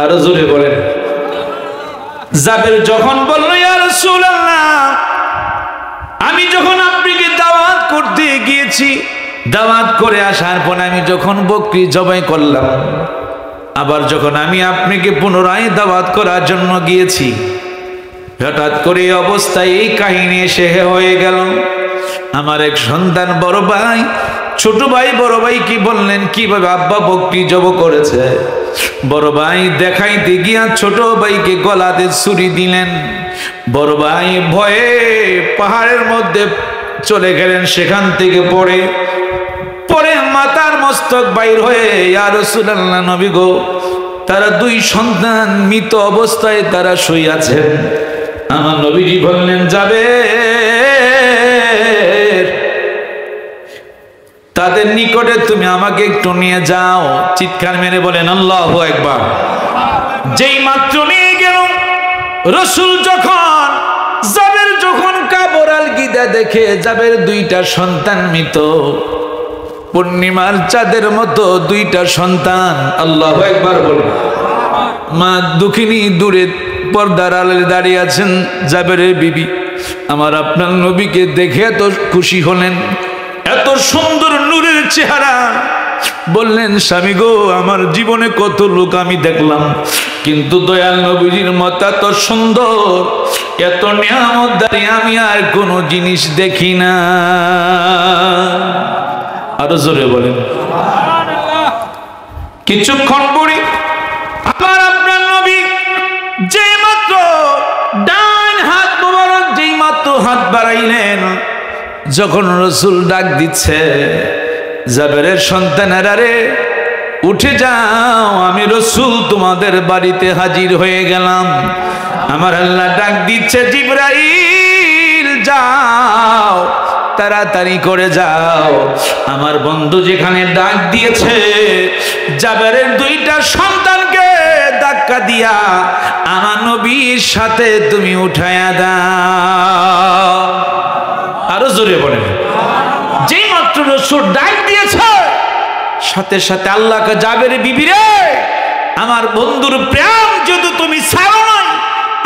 আরো জোরে বলেন। জাবের যখন বলল, ইয়া রাসূলুল্লাহ, আমি যখন আপনাকে দাওয়াত করতে গিয়েছি, দাওয়াত করে আসার পর আমি যখন বকরি জবাই করলাম, আবার যখন আমি আপনাকে পুনরায় দাওয়াত করার জন্য গিয়েছি, হঠাৎ করে অবস্থায় এই কাহিনী এসে হয়ে গেল। আমার এক সন্তান বড় ভাই, ছোট ভাই বড় ভাই কি বললেন, কিভাবে আব্বা বকরি জব করেছে। বড় ভাই দেখাইতে গিয়া ছোট ভাইকে গলাতে ছুরি দিলেন। বড় ভাই ভয়ে পাহাড়ের মধ্যে চলে গেলেন, সেখান থেকে পরে মাথার মস্তক বাইর হয়ে, ইয়া রাসূলুল্লাহ, নবী গো, তারা দুই সন্তান মৃত অবস্থায় তারা শুয়ে আছেন। আমার নবীজি বললেন, যাবে তাদের নিকটে তুমি আমাকে একটু নিয়ে যাও। চিৎকার মেরে বলেন আল্লাহু আকবার। যেই মাত্র নিয়ে গেল, রাসূল যখন কাবর আলগিদা দেখে, জাবের দুইটা সন্তান মৃত, পূর্ণিমার চাঁদের মতো দুইটা সন্তান। আল্লাহু আকবার বলে। মা দুঃখিনী দূরে পর্দার আড়ালে দাঁড়িয়ে আছেন, জাবেরের বিবি আমার আপনার নবীকে দেখে এত খুশি হলেন, এত সুন্দর নূরের চেহারা। বললেন, স্বামী গো, আমার জীবনে কত লোক আমি দেখলাম, কিন্তু দয়াল নবীজির মত এত সুন্দর, এত নিয়ামতদারি আমি আর কোনো জিনিস দেখি না। আরো জোরে বলেন। কিছুক্ষণ পরে আমার আপনার নবী যেই মাত্র ডান হাত মোবারক যেই মাত্র হাত বাড়াইলেন, যখন রাসূল ডাক দিচ্ছে, জাবেরের সন্তানেরা রে উঠে যাও, আমি রাসূল তোমাদের বাড়িতে হাজির হয়ে গেলাম। আমার আল্লাহ ডাক দিচ্ছে, জিবরাইল যাও, তাড়াতাড়ি করে যাও, আমার বন্ধু যেখানে ডাক দিয়েছে, জাবেরের দুইটা সন্তানকে ধাক্কা দিয়া আমার নবীর সাথে তুমি উঠায়া দাও। আরো জোরে বলেন। যেই মাত্র রাসূল ডাক দিয়েছে, সাথে সাথে আল্লাহকে, জাবের বিবি রে, আমার বন্ধুর প্রেম যদি তুমি ছাড়ো নাই,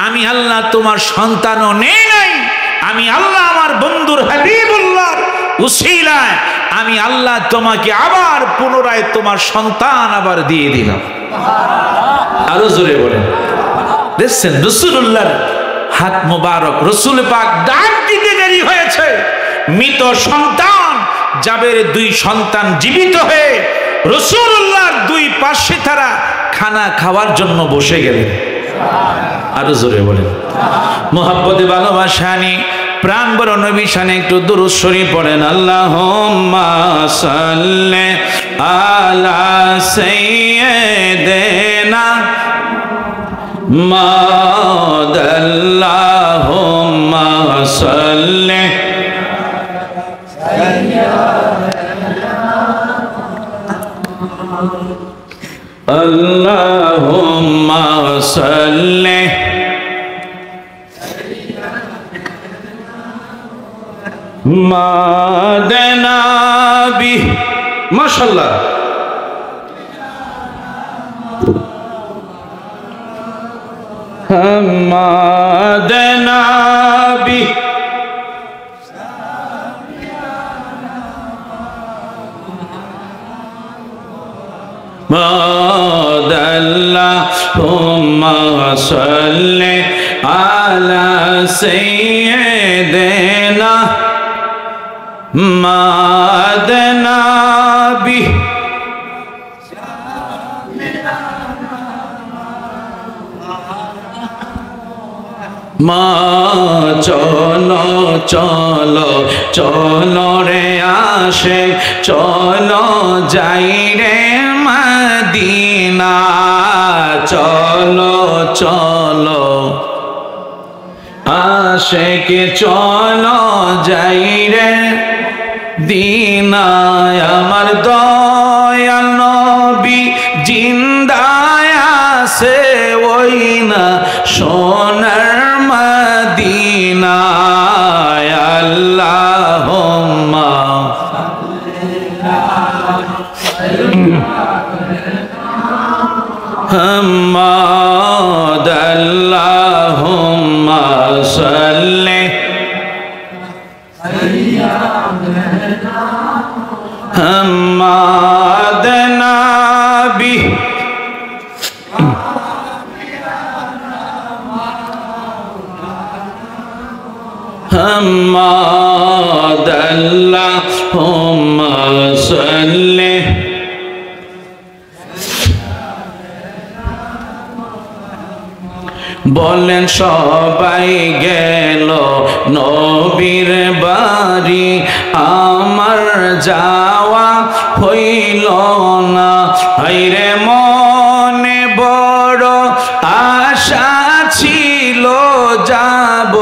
আমি আল্লাহ তোমার সন্তানও নেই নাই, আমি আল্লাহ আমার বন্ধুর হাবিবুল্লাহর উসিলায় আমি আল্লাহ তোমাকে আবার পুনরায় তোমার সন্তান আবার দিয়ে দিলাম। আরো জোরে বলেন। দেখছেন রাসূলুল্লাহর হাত মোবারক, রাসূল পাক ডাক দিতে দেরি হয়েছে, মৃত সন্তান জাবের দুই সন্তান জীবিত হয়ে রাসূলুল্লাহর দুই পাশে তারা খানা খাওয়ার জন্য বসে গেলেন। আরো জোরে বলেন। মোহাব্বতে ভালোবাসা নিয়ে প্রাণ বড় নবী শানে একটু দুরূদ শরীফ পড়েন। আল্লাহুম্মা সাল্লি আলা সাইয়্যিদিনা মুহাম্মাদ, আল্লাহুম্মা সাল্লি আল্লাহুম্মা সাল্লি মাদনাবি। মাশাআল্লাহ। মাদনাবি আল্লাহুম্মা সাল্লি আলা সাইয়্যিদিনা মাদনাবি। মা চলো চলো চলো রে আসে, চলো যাই রে মদিনা, চলো চলো আশেকে চলো যাই রে দিনায়, আমার দয়াল নবী জিন্দায় আছে ওই না সোনার মদিনায়। আল্লাহ আল্লাহুম্মা সাল্লি মুহাম্মাদ নবী মুহাম্মাদ আল্লাহুম্মা সাল্লি বলেন সবাই গেল নবীর বাড়ি আমার যাওয়া হইল না হায়রে মনে বড় আশা ছিল যাব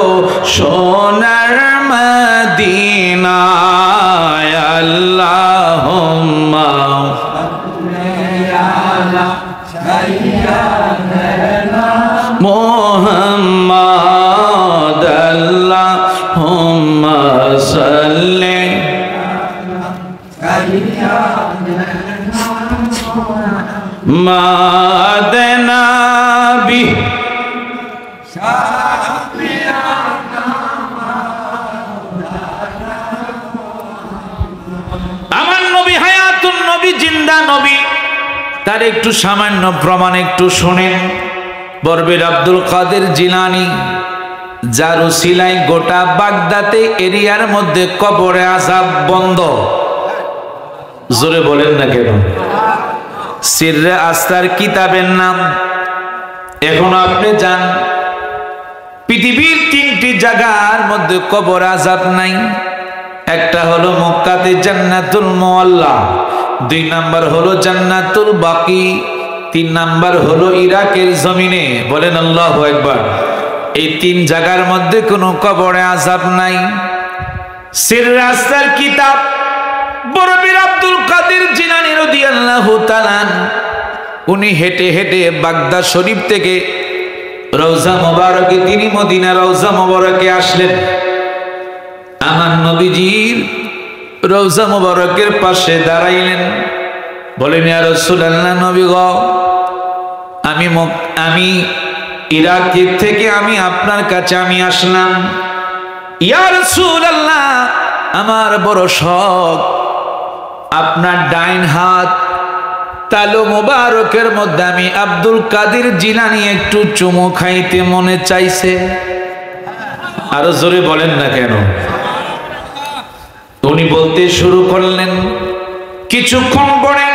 সোনার মদিনায় আল্লাহুম্মা মুহাম্মাদ আল্লাহুম্মা সাল্লি মুহাম্মাদ নবী আমার নবী হায়াতুন নবী জিন্দা নবী তার একটু সামান্য প্রমাণ একটু শুনেন বরবের আব্দুল কাদের জিলানী যার উসিলায় গোটা বাগদাতে এরিয়ার মধ্যে কবরে আযাব বন্ধ জোরে বলেন না কেন সিররে আস্তার কিতাবের নাম এখনো আপনি যান পৃথিবীর তিনটি জায়গার মধ্যে কবর আযাব নাই একটা হলো মক্কাতে জান্নাতুল মুআল্লা দুই নাম্বার হলো জান্নাতুল বাকি তিন নাম্বার হলো ইরাকের জমিনে বলেন আল্লাহু আকবার এই তিন জায়গার মধ্যে কোনো কবরে আযাব নাই সিররে আস্তার কিতাব বরবের আব্দুল কাদের জিলানী রাদিয়াল্লাহু তাআলা উনি হেঁটে হেঁটে বাগদাদ শরীফ থেকে রওজা মোবারকে তিনি মদিনা রওজা মোবারকে আসলেন আমার নবীজির রওজা মোবারকের পাশে দাঁড়াইলেন বলেন ইয়া রাসূলুল্লাহ নবী গো আমি ইরাক থেকে আমি আপনার কাছে আমি আসলাম ইয়া রাসূলুল্লাহ আমার বড় শখ আপনার ডাইন হাত তালু মোবারকের মধ্যে আমি আব্দুল কাদের জিলানী একটু চুমু খাইতে মনে চাইছে আরো জোরে বলেন না কেন উনি বলতে শুরু করলেন কিছুক্ষণ পরে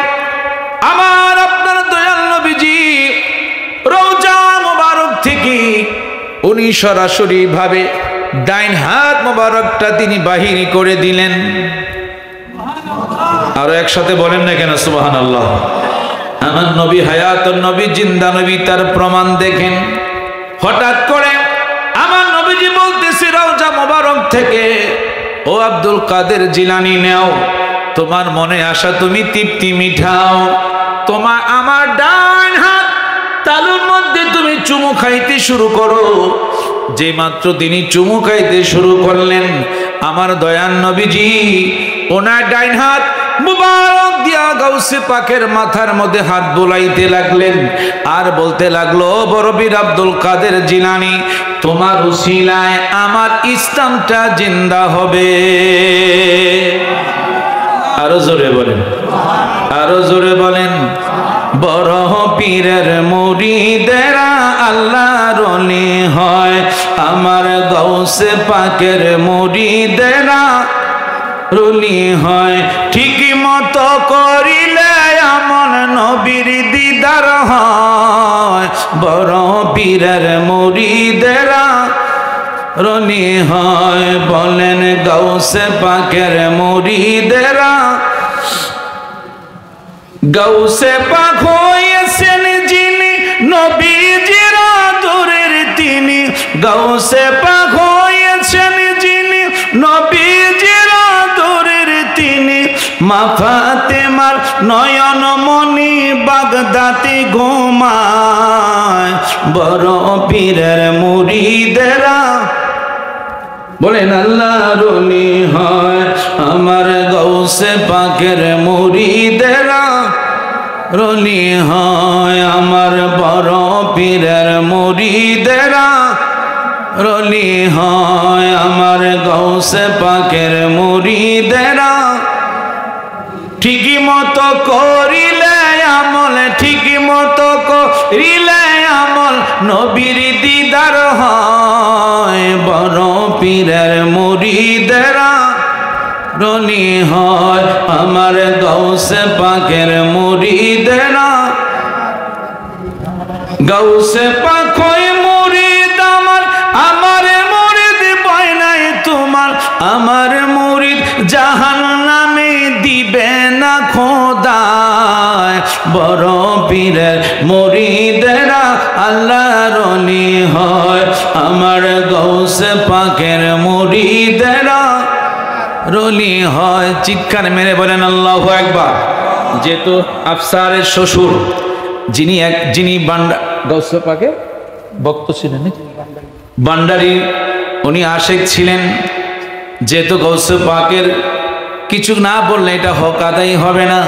আমার আপনার দয়াল নবীজি রওজা মোবারক থেকে উনি সরাসরি ভাবে ডাইন হাত মোবারকটা তিনি বাহির করে দিলেন আরো একসাথে বলেন না কেন সুবহানাল্লাহ আমার নবী হায়াতুন নবী জিন্দা নবী তার প্রমাণ দেখেন হঠাৎ করে আমার নবীজি বলতেছে রওজা মোবারক থেকে ও আব্দুল কাদের জিলানী নাও তোমার মনে আশা তুমি তৃপ্তি মিঠাও তোমার আমার ডান হাত তালুর মধ্যে তুমি চুমু খাইতে শুরু করো যে মাত্র তিনি চুমু খাইতে শুরু করলেন আমার দয়াল নবীজি ওনার ডাইন হাত মুবারক দিয়া গাউসে পাকের মাথার মধ্যে হাত বুলাইতে লাগলেন আর বলতে লাগলো বরবীর আব্দুল কাদের জিলানী তোমার উসিলায় আমার ইসলামটা জিন্দা হবে আরো জোরে বলেন আরো জোরে বলেন বড় পীরের মুরিদেরা আল্লাহর ওলি হয় আমার গাউসে পাকের মুরিদেরা রুলি হয় ঠিক মতো করিলে এমন নবীর দিদার হয় বড় পীরের মুরিদেরা রুলি হয় বলেন গাউসে পাকের মুরিদেরা গাউসে পাক হয়েছেন যিনি নবীজির আদরের তিনি গাউসে পাক হয়েছেন যিনি নবীজির আদরের তিনি মা ফাতেমার নয়ন মনি বাগদাতে ঘুমায় বড় পীরের মুরিদেরা বলেন আল্লাহর ওলি হয় আমার গাউসে পাকের মুরিদেরা রলি হয় আমার বড় পীরের মুরিদেরা রলি হয় আমার গৌসে পাকের মুরিদেরা ঠিকই মতো করিলে আমল ঠিকই মতো করিলে আমল নবীর দিদার হয় বড় পীরের মুরিদেরা রলি হয় আমার গৌসে পাকের মুরিদেরা গৌসে পাক হয় মুরিদ আমার আমার মুরিদ ভয় নাই তোমার আমার মুরিদ জাহান্নামে দিবে না খোদায় বড় পীরের মুরিদেরা আল্লাহর ওলি হয় আমার গৌসে পাকের মুরিদেরা রলি হয়। চিৎকার মেরে বলেন আল্লাহু আকবার। যেহেতু আফসারের শ্বশুর যিনি গৌসে পাকের ভক্ত ছিলেন ভান্ডারী উনি আশেক ছিলেন, যেহেতু গৌসে পাকের কিছু না বললে এটা হক আদায় হবে না,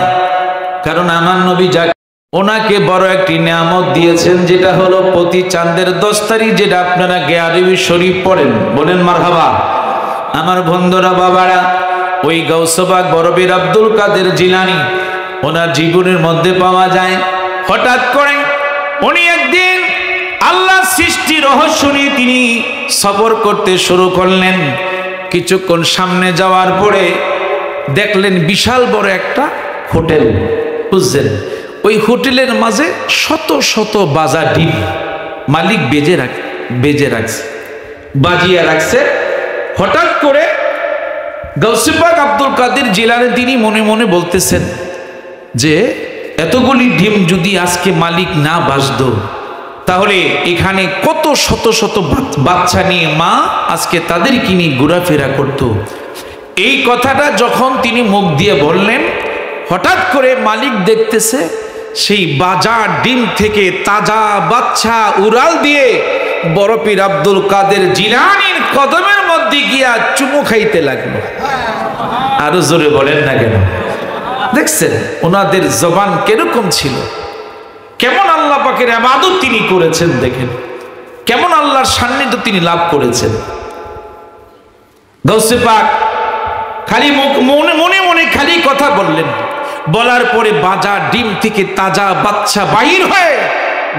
কারণ আমার নবী যাকে ওনাকে বড় একটি নিয়ামত দিয়েছেন যেটা হলো প্রতি চাঁদের 10 তারিখ যেটা আপনারা গেয়ারবি শরীফ পড়েন, বলেন মারহাবা। আমার বন্ধুরা বাবারা, ওই গৌসে পাক বড় পীর আব্দুল কাদের জিলানী ওনার জীবনের মধ্যে পাওয়া যায় হঠাৎ করে উনি একদিন আল্লাহ সৃষ্টি রহস্য নিয়ে তিনি সফর করতে শুরু করলেন। কিছুক্ষণ সামনে যাওয়ার পরে দেখলেন বিশাল বড় একটা হোটেল, বুঝলেন? ওই হোটেলের মাঝে শত শত বাজা ডিম মালিক বাজিয়ে রাখছে। হঠাৎ করে গৌসে পাক আব্দুল কাদের জিলানী তিনি মনে মনে বলতেছেন যে এতগুলি ডিম যদি আজকে মালিক না বাজতো তাহলে এখানে কত শত শত বাচ্চা নিয়ে মা আজকে তাদেরকে নিয়ে ঘোরাফেরা করত। এই কথাটা যখন তিনি মুখ দিয়ে বললেন, হঠাৎ করে মালিক দেখতেছে সেই বাজা ডিম থেকে তাজা বাচ্চা উড়াল দিয়ে বড় পীর আব্দুল কাদের জিলানীর কদমের মধ্যে গিয়া চুমু খাইতে লাগলো। আরো জোরে বলেন না কেন? দেখছেন ওনাদের জবান কিরকম ছিল, কেমন আল্লাহ পাকের ইবাদত তিনি করেছেন, দেখেন কেমন আল্লাহর সান্নিধ্য তিনি লাভ করেছেন। গৌসে পাক খালি মনে মনে খালি কথা বললেন, বলার পরে বাজা ডিম থেকে তাজা বাচ্চা বাহির হয়ে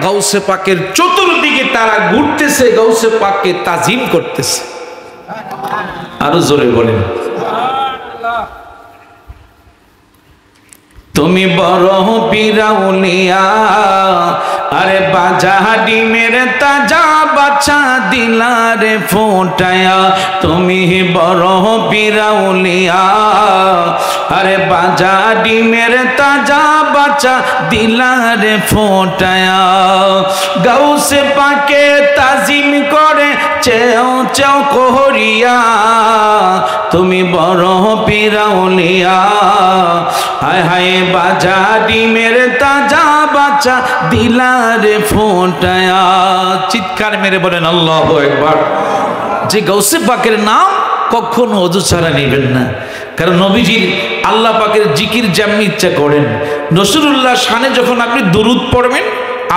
গৌসে পাকের চতুর্দিকে তারা ঘুরতেছে, গৌসে পাককে তাজিম করতেছে। আরো জোরে বলেন। তুমি বড় পীর আউলিয়া, আরে বাজা ডিমের তাজা বাচ্চা দিলারে ফোটায়া। তুমি বড় পীর আউলিয়া, আরে বাজা ডিমের তাজা বাচ্চা দিলারে ফোটায়া। গৌসে পাকে তাজিম করে চেও চেও করিয়া, তুমি বড় পীর আউলিয়া। হায় হায় বাজা ডিমের তাজা বাচ্চা দিলারে ফোটায়া। চিৎকার মেরে বলেন আল্লাহু আকবার। যে গৌসে পাকের নাম কখনো অজু ছাড়া নেবেন না, কারণ নবীজির আল্লাহ পাকের জিকির যেমনি ইচ্ছা করেন। রাসূলুল্লাহ শানে যখন আপনি দুরুদ পড়বেন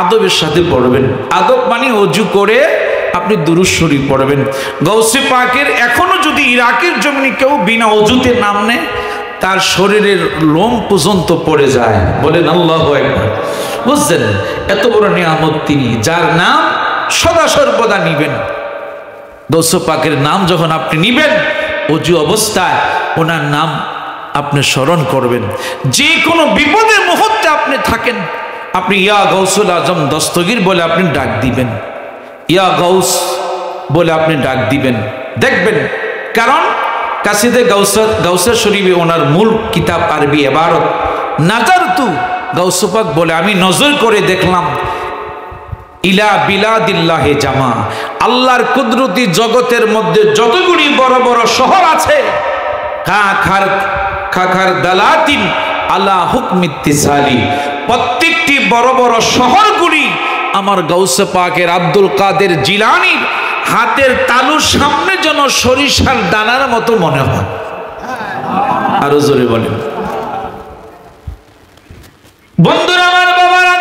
আদবের সাথে পড়বেন, আদব মানে অজু করে আপনি দুরুদ শরীফ পড়বেন। গৌসে পাকের এখনো যদি ইরাকের জমিনে কেউ বিনা অজুতে নাম নেয় তার শরীরের লোম পর্যন্ত পড়ে যায়, বলেন আল্লাহু আকবার। বুঝছেন এত বড় নিয়ামত তিনি, যার নাম সদা সর্বদা নিবেন। গৌসে পাকের নাম যখন আপনি নিবেন অজু অবস্থায় ওনার নাম আপনি স্মরণ করবেন। যে কোনো বিপদের মুহূর্তে আপনি থাকেন, আপনি ইয়া গৌসুল আজম দস্তগীর বলে আপনি ডাক দিবেন, ইয়া গৌস বলে আপনি ডাক দিবেন, দেখবেন। কারণ কাসিদে গাউসে শরীফে ওনার মূল কিতাব আরবি ইবারত নাজারতু গাউসে পাক বলে আমি নজর করে দেখলাম ইলা বিলাদিল্লাহি জামা, আল্লাহর কুদরতি জগতের মধ্যে যতগুলি বড় বড় শহর আছে খাখার দালাতিন আলা হুকমিত্তিসালি, প্রত্যেকটি বড় বড় শহরগুলি আমার গাউসে পাকের আব্দুল কাদের জিলানীর হাতের তালুর সামনে যেন সরিষার দানার মতো মনে হয়। আরো জোরে বলেন। বন্ধুরা আমার বাবারা,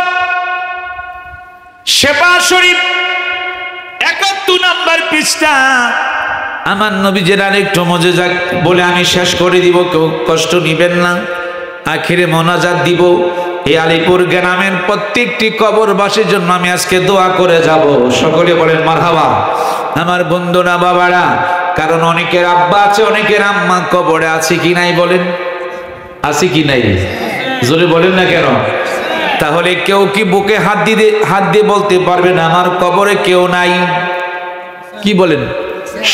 শেফা শরীফ ৭১ 2 নাম্বার পৃষ্ঠা। আমার নবীজির আরেকটু মুজিজা বলে আমি শেষ করে দিব, কেউ কষ্ট নিবেন না। আখিরে মোনাজাত দিব। এই আলীপুর গ্রামের প্রত্যেকটি কবরবাসীর জন্য আমি আজকে দোয়া করে যাব। সকলে বলেন মারহাবা। আমার বন্ধুরা, বাবারা, কারণ অনেকের আব্বা আছে, অনেকের আম্মা কবরে আছে কি নাই বলেন? আছে কি নাই? জোরে বলেন না কেন? তাহলে কেউ কি বুকে হাত দিয়ে বলতে পারবে না আমার কবরে কেউ নাই? কি বলেন?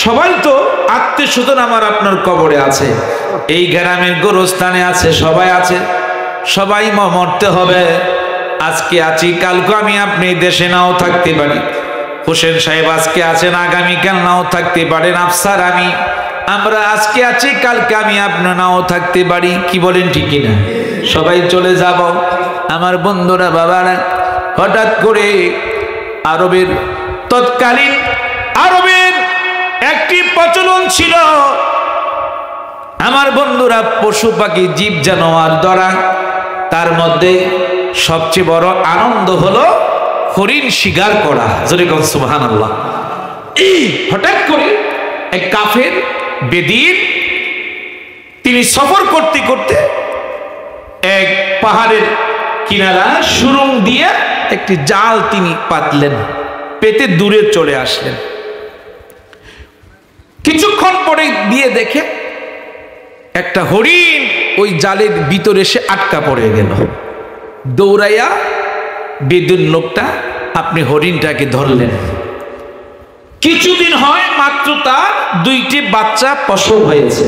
সবাই তো আত্মীয় স্বজন আমার আপনার কবরে আছে, এই গ্রামের গোরস্থানে আছে, সবাই আছে। সবাই মরতে হবে। আজকে আছি, কালকে আমি আপনি দেশে নাও থাকতে পারি। হোসেন সাহেব আজকে আছেন, আগামীকাল নাও থাকতে পারেন। আফসার আমরা আজকে আছি, কালকে আমি আপনার নাও থাকতে পারি। কি বলেন ঠিক কিনা? সবাই চলে যাব। আমার বন্ধুরা, বাবারা, হঠাৎ করে তৎকালীন আরবের একটি প্রচলন ছিল। আমার বন্ধুরা, পশু পাখি জীব জানোয়ার ধরা, তার মধ্যে সবচেয়ে বড় আনন্দ হলো হরিণ শিকার করা। জোরে কোন সুবহানাল্লাহ। হঠাৎ করে এক কাফের বেদিন, তিনি সফর করতে করতে এক পাহাড়ের কিনারা সুরং দিয়ে একটি জাল তিনি পাতলেন, পেতে দূরে চলে আসলেন। কিছুক্ষণ পরে দিয়ে দেখে একটা হরিণ ওই জালের ভিতরে এসে আটকা পড়ে গেল। দৌড়াইয়া বেদুন লোকটা আপনি হরিণটাকে ধরলেন। কিছুদিন হয় মাত্র তার 2টি বাচ্চা প্রসব হয়েছে।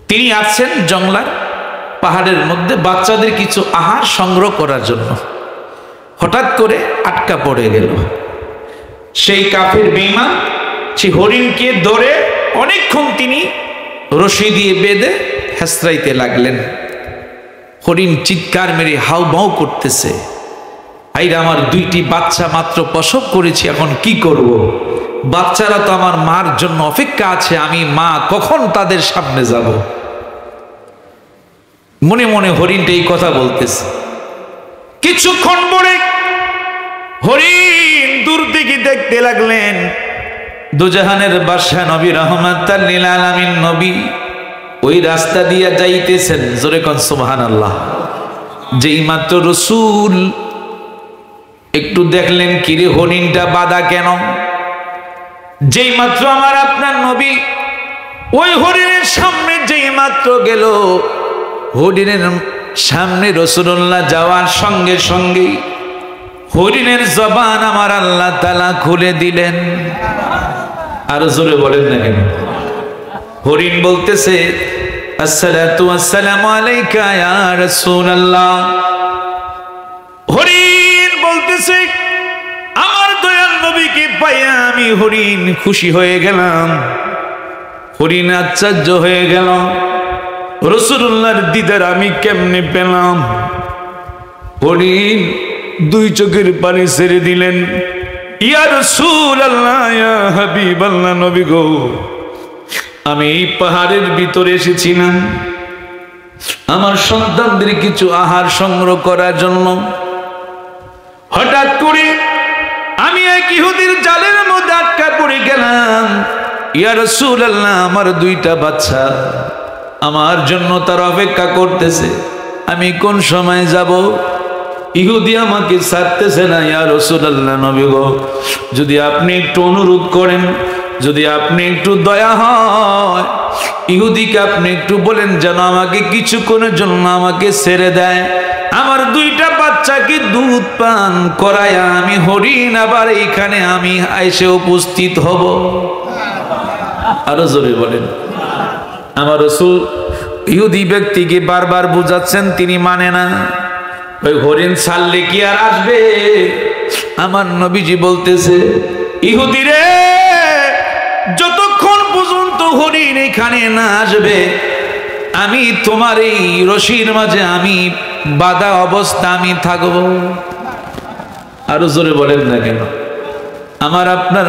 তিনি আসছেন জঙ্গলার পাহাড়ের মধ্যে বাচ্চাদের কিছু আহার সংগ্রহ করার জন্য। হঠাৎ করে আটকা পড়ে গেল। সেই কাফের বেঈমান সেই হরিণকে ধরে অনেকক্ষণ তিনি রশি দিয়ে বেঁধে হেঁচড়াইতে লাগলেন। হরিণ চিৎকার মেরে হাউ মাউ করতেছে, আইরা আমার 2টি বাচ্চা মাত্র প্রসব করেছি, এখন কি করব? বাচ্চারা তো আমার মার জন্য অপেক্ষা আছে, আমি মা কখন তাদের সামনে যাব? মনে মনে হরিণটা এই কথা বলতেছে। কিছুক্ষণ পরে হরিণ দূর থেকে দেখতে লাগলেন দুজাহানের বাদশা নবী রাহমাতাল লিল আলামিন নবী ওই রাস্তা দিয়ে যাইতেছেন। জোরে কোন সুবহানাল্লাহ। যেই মাত্র রাসূল একটু দেখলেন, কিরে হরিণটা বাঁধা কেন? যেই মাত্র আমার আপনার নবী ওই হরিণের সামনে যেই মাত্র গেল, হরিণের সামনে রাসূলুল্লাহ যাওয়ার সঙ্গে সঙ্গে হরিণের জবান আমার আল্লাহ তাআলা খুলে দিলেন। আর জোরে বলেন না কেন? হরিণ বলতেছে, আসসালাতু ওয়াসসালামু আলাইকা ইয়া রাসূলুল্লাহ। হরিণ বলতেছে, আমার দয়াল নবীকে পাইয়া আমি হরিণ খুশি হয়ে গেলাম, হরিণ আশ্চর্য হয়ে গেল। রাসূলুল্লাহর দিদার আমি কেমনে পেলাম? হরিণ 2 চোখের পানি ছেড়ে দিলেন। ইয়া রাসূলুল্লাহ, ইয়া হাবিবাল্লাহ, নবী গো, আমি এই পাহাড়ের ভিতরে এসেছি না আমার সন্তানদের কিছু আহার সংগ্রহ করার জন্য। হঠাৎ করে আমি এক ইহুদির জালের মধ্যে আটকা পড়ে গেলাম। ইয়া রাসূলুল্লাহ, আমার 2টা বাচ্চা আমার জন্য তার অপেক্ষা করতেছে, আমি কোন সময় যাব? ইহুদি আমাকে ছাড়তেছে না। ইয়া রাসূলুল্লাহ, নবী গো, যদি আপনি একটু অনুরোধ করেন, যদি আপনি একটু দয়া হয়, ইহুদিকে আপনি একটু বলেন যেন আমাকে কিছুক্ষণের জন্য আমাকে ছেড়ে দেয়। আমার 2টা বাচ্চাকে দুধ পান করায়া আমি হরিণ আবার এইখানে আমি এসে উপস্থিত হব। আরো জোরে বলেন। আমার রাসূল ইহুদি ব্যক্তিকে বারবার বুঝাচ্ছেন, তিনি মানে না। ওই হরিণ ছাড়লে কি আর আসবে? আমার নবীজি বলতেছে, ইহুদি রে, যতক্ষণ পর্যন্ত হরিণ এখানে না আসবে আমি তোমার এই রশির মাঝে আমি বাধা অবস্থা আমি থাকব। আরো জোরে বলেন না কেন? আমার আপনার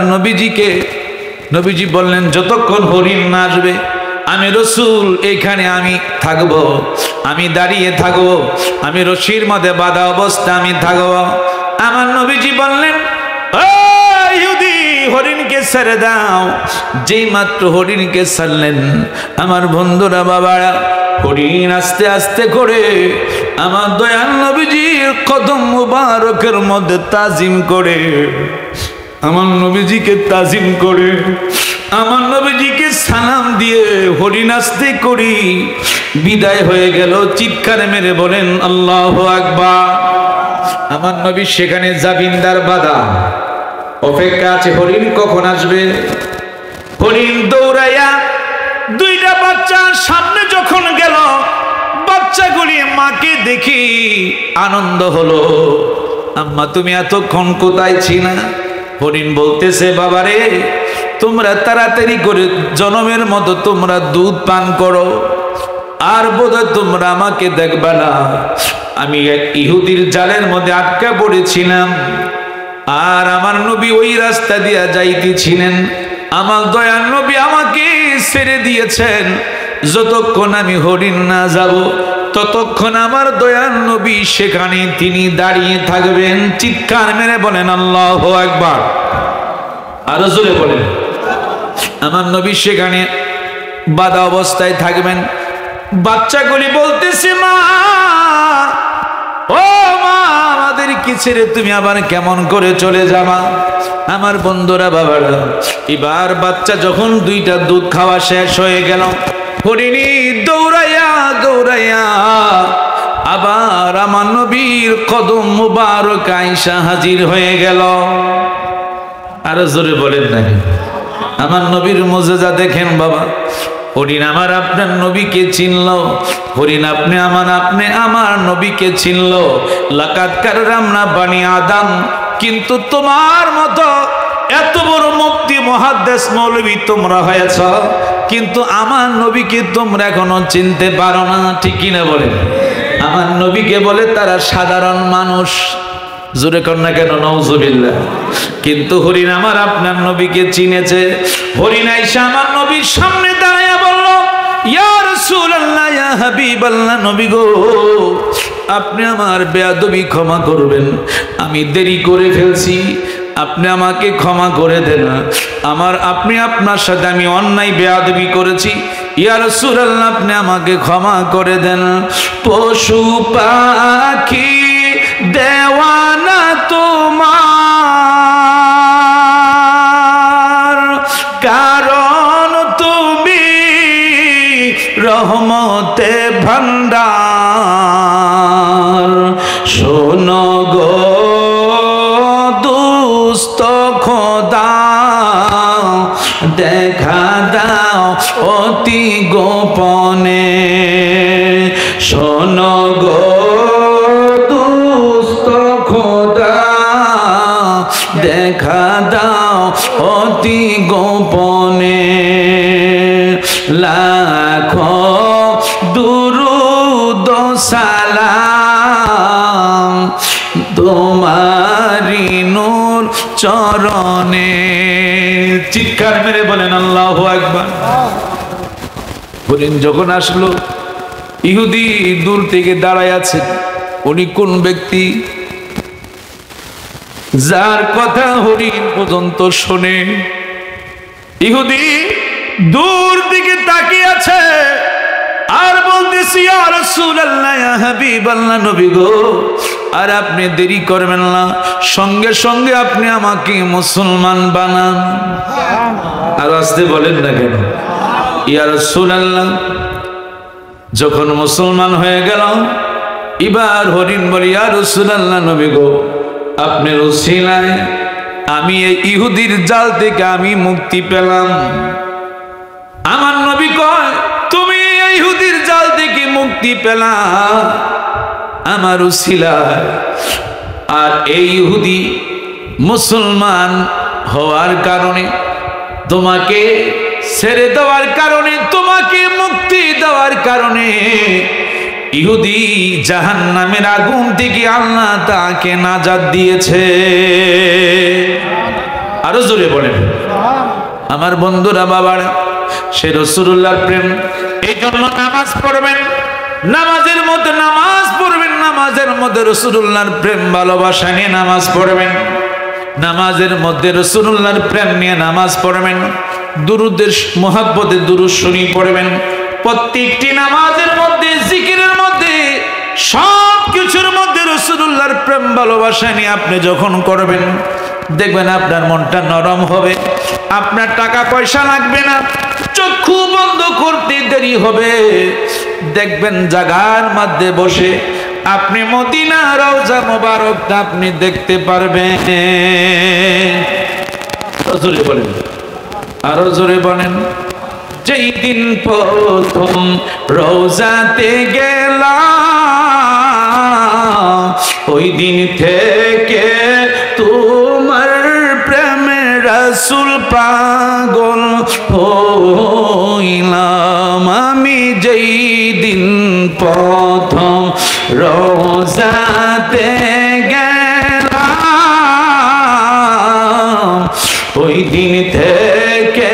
নবীজি বললেন, যতক্ষণ হরিণ না আসবে আমি রাসূল এখানে আমি থাকব, আমি দাঁড়িয়ে থাকব, আমি রশির মধ্যে বাধা অবস্থা আমি থাকব। আমার নবীজি বললেন, ও ইহুদি, ছেড়ে দাও। যেই মাত্র হরিণকে ছাড়লেন, আমার বন্ধুরা বাবারা, হরিণ আস্তে আস্তে করে আমার দয়াল নবীজির কদম মুবারকের মধ্যে তাজিম করে, আমার নবীজিকে তাজিম করে, আমার নবীজিকে সালাম দিয়ে হরিণ আস্তে করি বিদায় হয়ে গেল। চিৎকার মেরে বলেন আল্লাহু আকবার। আমার নবী সেখানে জাবিন্দার বাধা, অপেক্ষা আছে হরিণ কখন আসবে। হরিণ দৌড়াইয়া দুইটা বাচ্চার সামনে যখন গেল, বাচ্চাগুলি মাকে দেখি আনন্দ হলো। আম্মা তুমি এতক্ষণ কোথায় ছিলা? হরিণ বলতেছে বাবারে, তোমরা তাড়াতাড়ি করে জনমের মতো তোমরা দুধ পান করো, আর বোধহয় তোমরা আমাকে দেখবা না। আমি এক ইহুদির জালের মধ্যে আটকা পড়েছিলাম, আর আমার নবী ওই রাস্তা দিয়া যাইতেছিলেন। আমার দয়াল নবী আমাকে ছেড়ে দিয়েছেন। যতক্ষণ আমি হরিণ না যাব, ততক্ষণ আমার দয়াল নবী সেখানে তিনি দাঁড়িয়ে থাকবেন। চিৎকার মেরে বলেন আল্লাহু আকবার। আরো জোরে বলেন। আমার নবী সেখানে বাধা অবস্থায় থাকবেন। বাচ্চাগুলি বলতেছে মা, ও মা, আমাদের কি ছেড়ে তুমি আবার কেমন করে চলে যাবা? আমার বন্ধুরা বাবারা, এবার বাচ্চা যখন দুইটা দুধ খাওয়া শেষ হয়ে গেল, হরিণী দৌড়াইয়া দৌড়াইয়া আবার আমার নবীর কদম মুবারক আয়েশা হাজির হয়ে গেল। আরো জোরে বলেন না। আমার নবীর মুজিজা দেখেন বাবা। হরিণ আমার আপনার নবীকে চিনল, হরিণ আপনি আমার নবীকে চিনল। লাকাদ কাররামনা বানি আদম। কিন্তু তোমার মতো এত বড় মুফতি মুহাদ্দিস মৌলবী তোমরা হয়েছ, কিন্তু আমার নবীকে তোমরা এখনো চিনতে পারো না। ঠিক কিনা বলেন? আমার নবীকে বলে তারা সাধারণ মানুষ। জোরে কর না কেন? নাউজুবিল্লাহ। কিন্তু হরিণ আমার আপনার নবীকে চিনেছে। হরিণ আয়েশা আমার নবীর সামনে দাঁড়ায়া বলল, ইয়া রাসূলুল্লাহ, ইয়া হাবিবাল্লাহ, নবী গো, আপনি আমার বেয়াদবি ক্ষমা করবেন, আমি দেরি করে ফেলছি, আপনি আমাকে ক্ষমা করে দেন। আপনি আপনার সাথে আমি অন্যায় বেয়াদবি করেছি, ইয়া রাসূলুল্লাহ, আপনি আমাকে ক্ষমা করে দেন। পশু পাখি দেওয়ানা তোমার, কারণ তুমি রহমতে ভান্ডার। শোনো গো দুস্থ খোদা, দেখা দাও অতি গোপনে। শোনো গো দেখা দাও অতি গোপনে। লাখো দুরুদ সালাম তোমারি নূর চরণে। চিৎকার মেরে বলেন আল্লাহু আকবার। হরিণ যখন আসলো, ইহুদি দূর থেকে দাঁড়ায় আছে। উনি কোন ব্যক্তি? যার কথা হরিণ পর্যন্ত শোনে। ইহুদি দূর দিকে তাকিয়ে আছে আর বলতেছি, ইয়া রাসূলুল্লাহ, ইয়া হাবিবাল্লাহ, নবী গো, আর আপনি দেরি করবেন না, সঙ্গে সঙ্গে আপনি আমাকে মুসলমান বানান। আর আসতে বলেন না কেন? ইয়া রাসূলুল্লাহ। যখন মুসলমান হয়ে গেল, এবার হরিণ বলি, ইয়া রাসূলুল্লাহ, নবী গো, আপনার উসিলায় আমি এই ইহুদির জাল থেকে আমি মুক্তি পেলাম। আমার নবী কয়, তুমি এই ইহুদির জাল থেকে মুক্তি পেলা আমার উসিলায়। আর এই ইহুদি মুসলমান হওয়ার কারণে, তোমাকে ছেড়ে দেওয়ার কারণে, তোমাকে মুক্তি দেওয়ার কারণে ইহুদি জাহান্নামের আগুন থেকে আল্লাহ তাকে নাজাত দিয়েছে। আরো জোরে বলেন। আমার বন্ধুরা বাবারা, সে রাসূলুল্লাহর প্রেম, এই জন্য নামাজ পড়বেন, নামাজের মধ্যে নামাজ পড়বেন, নামাজের মধ্যে রাসূলুল্লাহর প্রেম ভালোবাসা নিয়ে নামাজ পড়বেন। নামাজের মধ্যে রাসূলুল্লাহর প্রেম নিয়ে নামাজ পড়বেন, দুরুদের মুহাব্বতে দুরূদ শরীফ পড়বেন। প্রত্যেকটি নামাজের মধ্যে, জিকিরের মধ্যে, সব কিছুর মধ্যে রাসূলুল্লাহর প্রেম ভালোবাসা নিয়ে আপনি যখন করবেন, দেখবেন আপনার মনটা নরম হবে, আপনার টাকা পয়সা লাগবে না, চক্ষু বন্ধ করতে দেরি হবে। দেখবেন জাগার মধ্যে বসে আপনি মদিনা রওজা মোবারকটা আপনি দেখতে পারবেন। জোরে বলেন, আরো জোরে বলেন। যেই দিন প্রথম রওজাতে গেলাম, ওই দিন থেকে তোমার প্রেমে রাসূল পাগল হইলাম। আমি যেই দিন প্রথম রওজাতে গেলাম, ওই দিন থেকে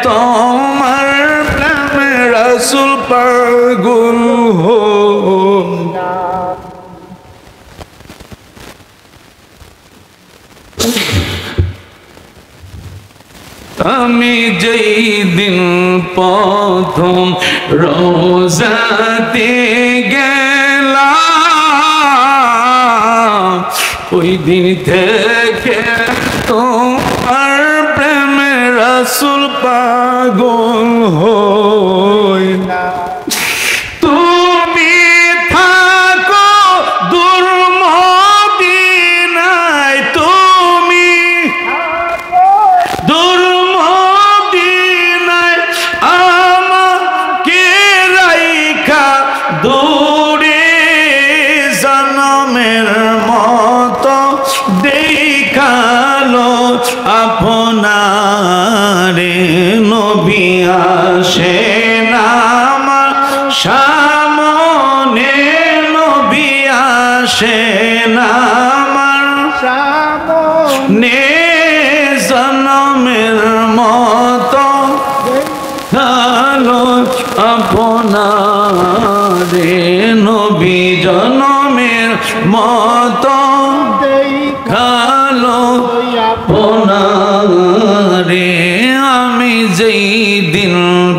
তোমার প্রেমে রাসূল পাগল হইলাম। আমি যেই দিন প্রথম রওজাতে গেলাম, ওই দিন থেকে তোমার প্রেমে রাসূল পাগল হইলাম। তুমি থাকো দূর মদিনায়, তুমি দূর মদিনায় আমাকে রাইখা দূরে, জনমের মতো দেখালো আপনারে। নবী আসেন আমার সামনে, নবী আসেন আমার সামনে, জনমের মতো দেখালো আপনারে। নবী জনমের মতো দেখালো আপনারে। আমি যেই দিন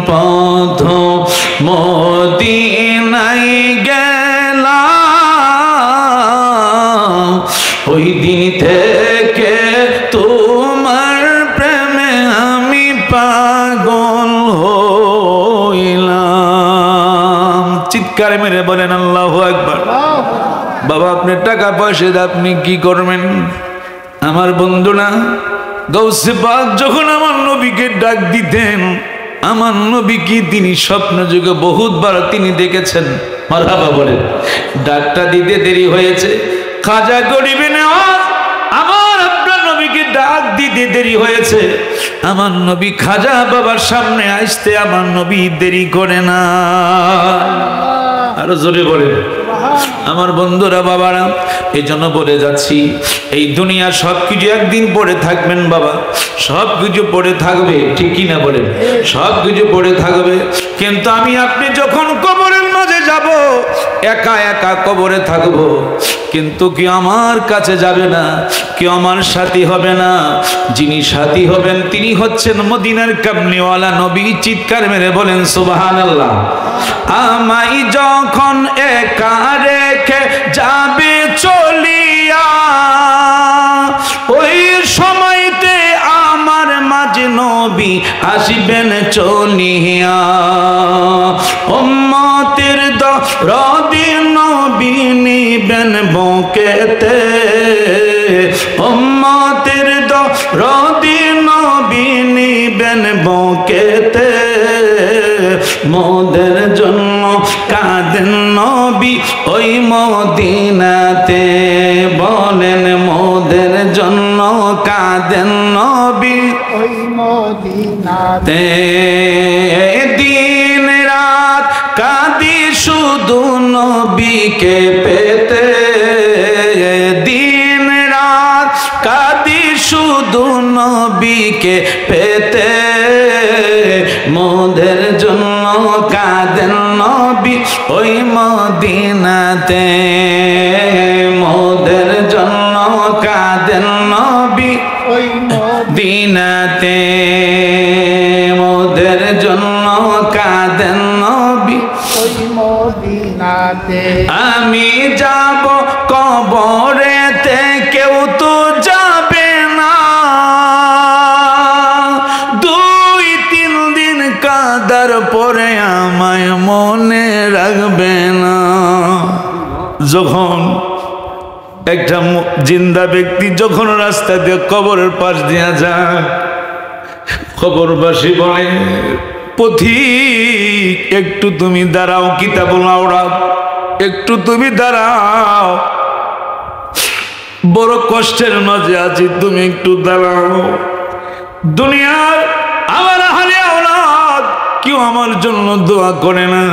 প্রথম মদিনায় গেলাম, ওই দিন থেকে তোমার প্রেমে আমি পাগল হইলাম। চিৎকার মেরে বলেন আল্লাহু আকবার। বাবা, আপনি টাকা পয়সা দিয়ে আপনি কি করবেন? আমার বন্ধুরা, গাউসে পাক যখন আমার নবীকে ডাক দিতেন, আমার নবীকে তিনি স্বপ্ন যুগে বহুতবার তিনি দেখেছেন। মারহাবা বলেন। ডাকটা দিতে দেরি হয়েছে, খাজা গরিবে নেওয়াজ আমার আপনার নবীকে ডাক দিতে দেরি হয়েছে। আমার নবী খাজা বাবার সামনে আসতে আমার নবী দেরি করে না। আরো জোরে বলেন। আমার বন্ধুরা, বাবারা, এই জন্য বলে যাচ্ছি, এই দুনিয়া সবকিছু একদিন পড়ে থাকবেন বাবা, সবকিছু পড়ে থাকবে, ঠিক কিনা বলেন? সবকিছু পড়ে থাকবে, কিন্তু আমি আপনি যখন কবরের মাঝে যাব, একা একা কবরে থাকবো, কিন্তু কি আমার কাছে যাবে না, কেউ আমার সাথী হবে না। যিনি সাথী হবেন তিনি হচ্ছেন মদিনার কামলিওয়ালা নবী। চিৎকার মেরে বলেন সুবহানাল্লাহ। আমায় যখন একা রেখে যাবে চলিয়া, ওই সময়তে আমার মাঝে নবী আসবেন চলিয়া। উম্মতের দরদি নবী নিবেন বুকেতে, উম্মতের দরদি নবী নিবেন বুকেতে। মোদের জন্য কাঁদেন নবী ওই মদিনাতে, বলেন মোদের জন্য কাঁদেন নবী ওই মদিনাতে। দিন রাত কাঁদি শুধু নবীকে পেতে, দিন রাত কাঁদি শুধু নবীকে পেতে। মোদের জন্য কাঁদেন নবী ওই মদিনাতে, মোদের জন্য কাঁদেন নবী মোদের জন্য কাঁদেন নবী ওই মদিনাতে। আমি যাব কবরেতে কেউ তো যাবে না, 2-3 দিন কাঁদার পরে আমায় মনে রাখবে না। যখন একটা জিন্দা ব্যক্তি যখন রাস্তা দিয়ে কবরের পাশ দিয়া যায়, কবরবাসী বলে পথিক একটু তুমি দাঁড়াও, কিতাবুল আওরাত একটু তুমি দাঁড়াও, বড় কষ্টের মাঝে আছি, তুমি একটু দাঁড়াও। দুনিয়ার আমার আহলে আওলাদ কেউ আমার জন্য দোয়া করে না,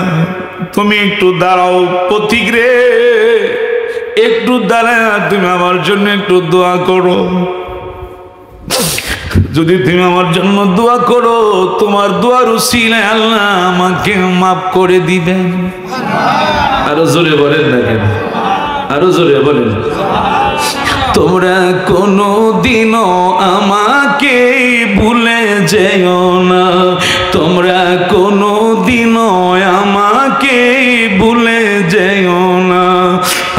তুমি একটু দাঁড়াও পথিক রে, একটু দাঁড়ায় তুমি আমার জন্য একটু দোয়া করো। যদি তুমি আমার জন্য দোয়া করো, তোমার দোয়ার উসিলায় আল্লাহ আমাকে মাফ করে দিবেন। আরো জোরে বলেন না কেন, আরো জোরে বলেন। তোমরা কোনো দিনও আমাকে ভুলে যেও না, তোমরা কোনো দিনও আমাকে ভুলে যেও না।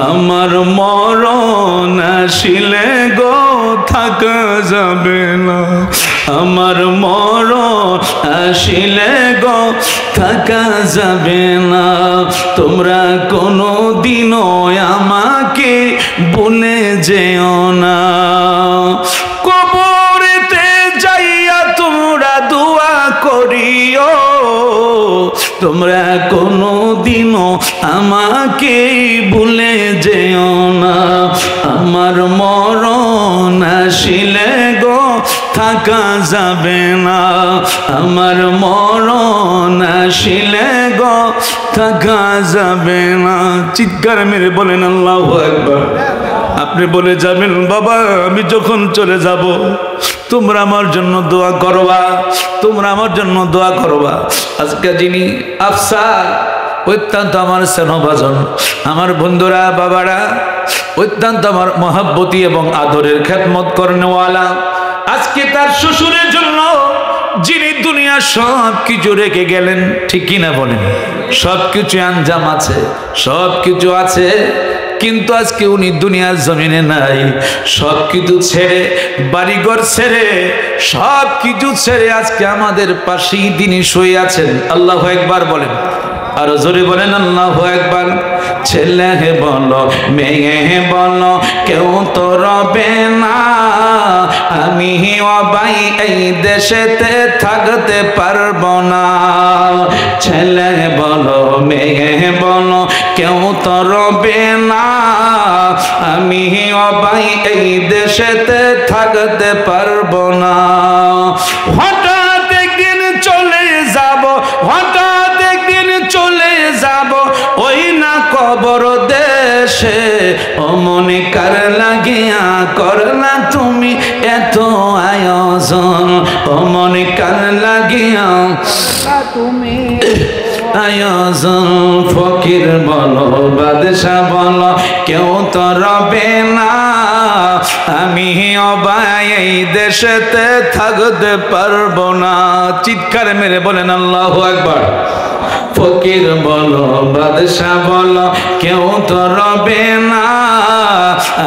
আমার মরণ আসিলে গো থাকা যাবে না, আমার মরণ আসিলে গো থাকা যাবে না। তোমরা কোনো দিনও আমাকে ভুলে যেও না। কবরেতে যাইয়া তোমরা দোয়া করিও, তোমরা কোনো দিনও আমাকে ভুলে যেও না। আমার মরণ আসিলে গো থাকা যাবে না, আমার মরণ আসিলে গো থাকা যাবে না। চিৎকার মেরে বলেন আল্লাহু আকবার। আপনি বলে যাবেন বাবা আমি যখন চলে যাব তোমরা আমার জন্য দোয়া করবা, তোমরা আমার জন্য দোয়া করবা। আজকে যিনি আফসার অত্যন্ত আমার স্নেহভাজন, আমার বন্ধুরা বাবারা অত্যন্ত আমার মহাব্বতী এবং আদরের খেদমত করেনওয়ালা, আজকে তার শ্বশুরের জন্য যিনি দুনিয়া সব কিছু রেখে গেলেন, ঠিক কিনা বলেন? সব কিছু আঞ্জাম আছে, সব কিছু আছে, কিন্তু আজকে উনি দুনিয়ার জমিনে নাই। সব কিছু ছেড়ে, বাড়িঘর ছেড়ে, সব কিছু ছেড়ে আজকে আমাদের পাশেই তিনি শুয়ে আছেন। আল্লাহু আকবার বলেন, আরো জোরে বলেন আল্লাহু আকবার। ছেলে বলো মেয়ে বলো কেউ তো রবে না, আমি অবাই এই দেশেতে থাকতে পারবো না। ছেলে বলো মেয়ে বলো কেউ তো রবে না, আমি অবাই এই দেশেতে থাকতে পারবো না। হঠাৎ একদিন চলে যাব, হঠাৎ একদিন চলে যাব ওই না কবর দেশে। ও মনে কার লাগিয়া করলা তুমি এত আয়োজন, ও মনে কার লাগিয়া তুমি আয়োজন। ফকির বলো বাদশা বলো কেউ তো রবে না, আমি অবাই এই দেশেতে থাকতে পারবো না। চিৎকার মেরে বলেন আল্লাহু আকবার। ফকির বলো বাদশা বলো কেউ তো রবে না,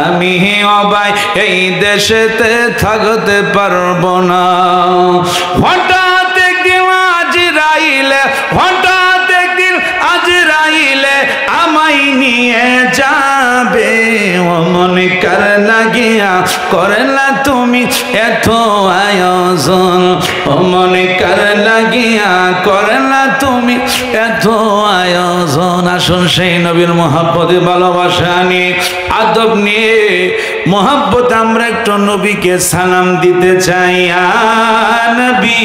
আমি অবাই এই দেশেতে থাকতে পারবো না। হঠাৎ একদিন আজরাইলে, হঠাৎ একদিন আজরাইলে আমায় নিয়ে যাবে। ও মনে কার লাগিয়া করলা তুমি এত আয়োজন, ও মনে কার লাগিয়া করলা তুমি এত আয়োজন। আসুন সেই নবীর মহব্বতে ভালোবাসা নিয়ে, আদব নিয়ে, মহব্বত আমরা একটু নবীকে সালাম দিতে চাই। আ নবী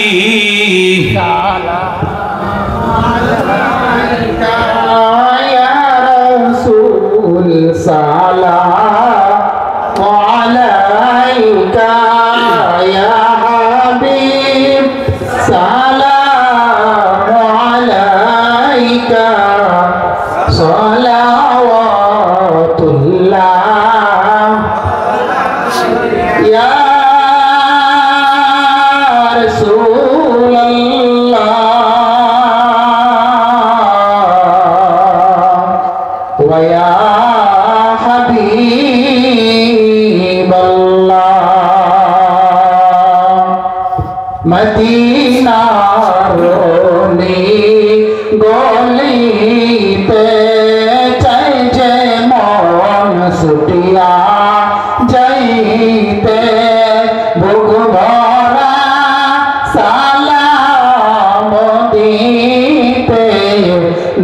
সালাম আলাইকা ইয়া হাবিব, সালাম আলাইকা সালাওয়াতুল্লাহ ইয়া রাসূল मदीनार ओली गलीते जय जय मन सुटिया जाइते बुक भरा सालाम दीते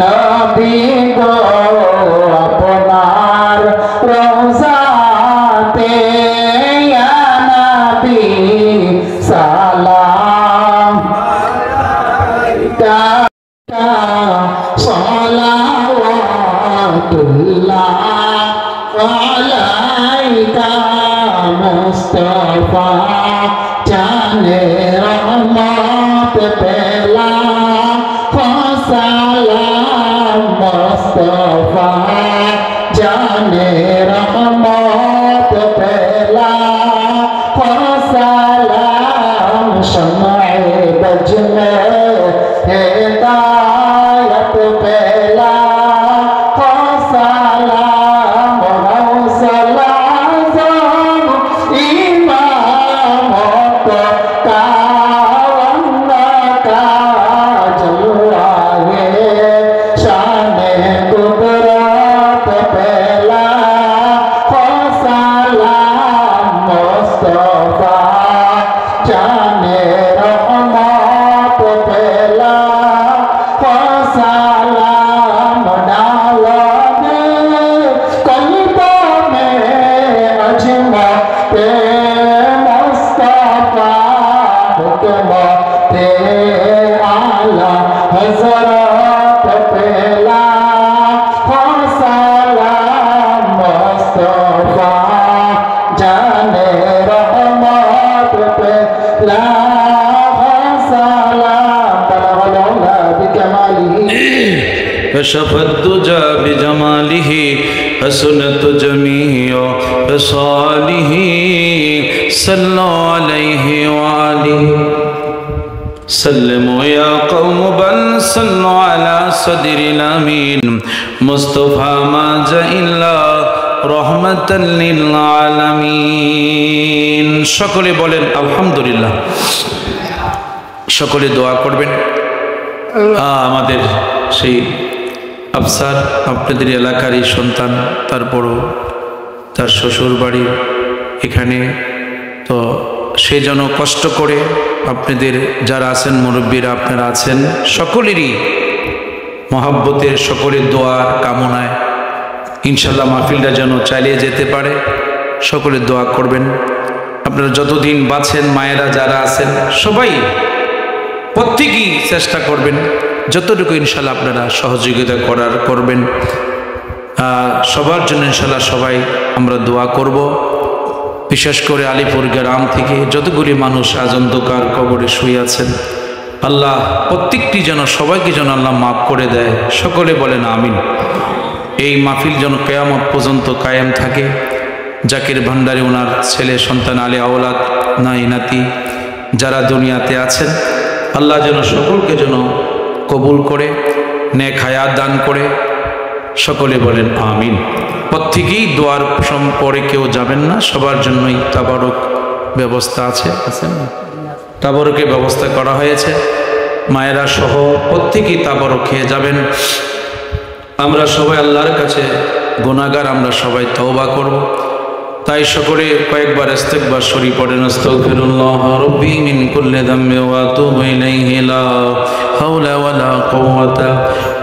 नबी गो अपनार रोजाते या नबी सालाम सलावतुल्लाह अलैका मुस्तफा जाने रहमत पहला सलाम मुस्तफा जाने रहमत पहला सलाम शम्ए बज में हिदायत पहला सलाम सलाम इमामत का का जलवाए शान कुदरत पहला सलाम मुस्तफा जाने रहमत पहला सलाम डाला दे कल्बों में अजमत मुस्तफा हुक्मत आला हजरत पहला सलाम मुस्तफा जाने रहमत पहला सलाम बलगला बिकमालिही कशफ दुजा बिजमालिही हसनत जमीअ खसालिही सल्लु अलैहि वालिहि सल्लमु या कौम बल सल्लु अला सदरिल अमीन मुस्तफा मा जाइल्ला रहमताल लिल आलामीन। সকলে বলেন আলহামদুলিল্লাহ। সকলে দোয়া করবেন। আমাদের সেই আফসার আপনাদের এলাকারই সন্তান, তারপরও তার শ্বশুর বাড়ি এখানে, তো সে যেন কষ্ট করে আপনাদের যারা আছেন মুরব্বীরা আপনারা আছেন সকলেরই মহাব্বতের সকলের দোয়ার কামনায় ইনশাল্লাহ মাহফিলটা যেন চালিয়ে যেতে পারে। সকলে দোয়া করবেন। আপনারা যতদিন বাঁচেন মায়েরা যারা আছেন সবাই প্রত্যেকেই চেষ্টা করবেন যতটুকু ইনশাল্লাহ আপনারা সহযোগিতা করবেন। সবার জন্য ইনশাল্লাহ সবাই আমরা দোয়া করব। বিশেষ করে আলিপুর গ্রাম থেকে যতগুলি মানুষ আজ অন্ধকার কবরে শুয়ে আছেন, আল্লাহ প্রত্যেকটি যেন সবাইকে যেন আল্লাহ মাফ করে দেয়। সকলে বলেন আমিন। এই মাহফিল যেন কিয়ামত পর্যন্ত কায়েম থাকে। জাকির ভান্ডারী ওনার ছেলে সন্তান আলী আওলাদ নাই নাতি যারা দুনিয়াতে আছেন, আল্লাহ যেন সকলকে যেন কবুল করে নেক হায়াত দান করে। সকলে বলেন আমিন। প্রত্যেকেই দোয়ার পরে কেউ যাবেন না, সবার জন্যই তাবারক ব্যবস্থা আছে না? তাবারকের ব্যবস্থা করা হয়েছে। মায়েরা সহ প্রত্যেকেই তাবারক খেয়ে যাবেন। আমরা সবাই আল্লাহর কাছে গুনাহগার, আমরা সবাই তওবা করব। তাই সকলে কয়েকবার ইস্তিগফার শরীফ পড়েন। আস্তাগফিরুল্লাহ রাব্বি মিন কুল্লি যামবি ওয়া আতুবু ইলাইহি লা হাওলা ওয়ালা কুওয়াতা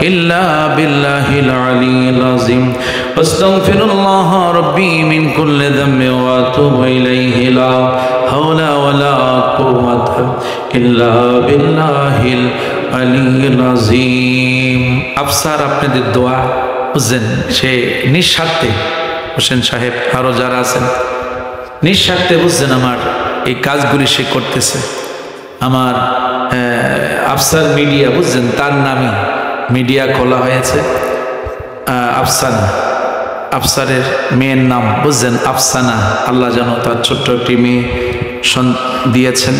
ইল্লা বিল্লাহিল আলিয়্যিল আযীম। আস্তাগফিরুল্লাহ রাব্বি মিন কুল্লি যামবি ওয়া আতুবু ইলাইহি লা হাওলা ওয়ালা কুওয়াতা ইল্লা বিল্লাহিল আলিয়্যিল আযীম। আফসার আপনাদের দোয়া বুঝছেন, সে নিঃস্বার্থে, হোসেন সাহেব আরও যারা আছেন নিঃস্বার্থে বুঝছেন আমার এই কাজগুলি সে করতেছে। আমার আফসার মিডিয়া বুঝছেন, তার নামে মিডিয়া খোলা হয়েছে। আফসানা, আফসারের মেয়ের নাম বুঝছেন আফসানা। আল্লাহ যেন তার ছোট্ট একটি মেয়ে দিয়েছেন।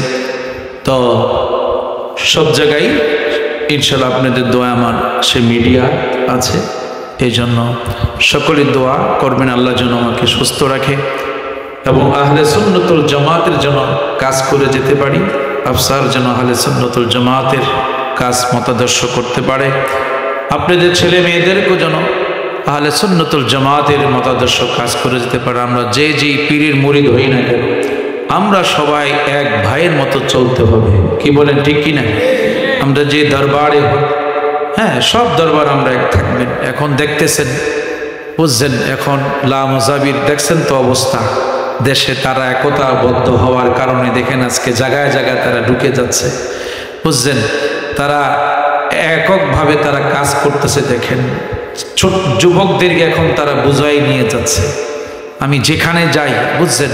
তো সব জায়গায় ইনশাল্লাহ আপনাদের দোয়া আমার সে মিডিয়া আছে। এই জন্য সকলে দোয়া করবেন আল্লাহ যেন আমাকে সুস্থ রাখে এবং আহলে সুন্নাতুল জামাতের জন্য কাজ করে যেতে পারি। আফসার যেন আহলে সুন্নাতুল জামাতের কাজ মতাদর্শ করতে পারে, আপনাদের ছেলে মেয়েদেরকেও যেন আহলে সুন্নাতুল জামাতের মতাদর্শ কাজ করে যেতে পারে। আমরা যে যেই পীরের মুরিদ হই না কেন, আমরা সবাই এক ভাইয়ের মতো চলতে হবে, কি বলেন ঠিক কি না? আমরা যে দরবারে, হ্যাঁ সব দরবার আমরা এক থাকবেন। এখন দেখতেছেন, বুঝছেন, এখন লা মুজাবির দেখছেন তো অবস্থা দেশে, তারা একতাবদ্ধ হওয়ার কারণে দেখেন আজকে জায়গায় জায়গায় তারা ঢুকে যাচ্ছে, বুঝছেন, তারা এককভাবে তারা কাজ করতেছে। দেখেন ছোট যুবকদেরকে এখন তারা বুঝাই নিয়ে যাচ্ছে। আমি যেখানে যাই, বুঝছেন,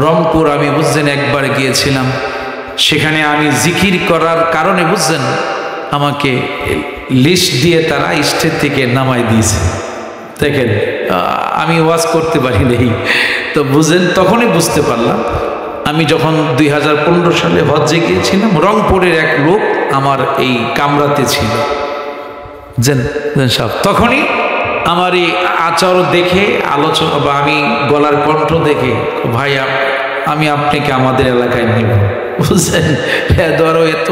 রংপুর আমি বুঝছেন একবার গিয়েছিলাম, সেখানে আমি জিকির করার কারণে বুঝছেন আমাকে লিস্ট দিয়ে তারা স্টেজ থেকে নামাই দিয়েছে। দেখেন আমি ওয়াজ করতে পারি নেই, তো বুঝেন তখনই বুঝতে পারলাম। আমি যখন 2015 সালে হজ্জে গিয়েছিলাম, রংপুরের এক লোক আমার এই কামরাতে ছিল, সব তখনই আমার এই আচর দেখে, আলোচনা বা আমি গলার কণ্ঠ দেখে, ভাই আমি আপনাকে আমাদের এলাকায় নিব, বুঝছেন, ধরো এত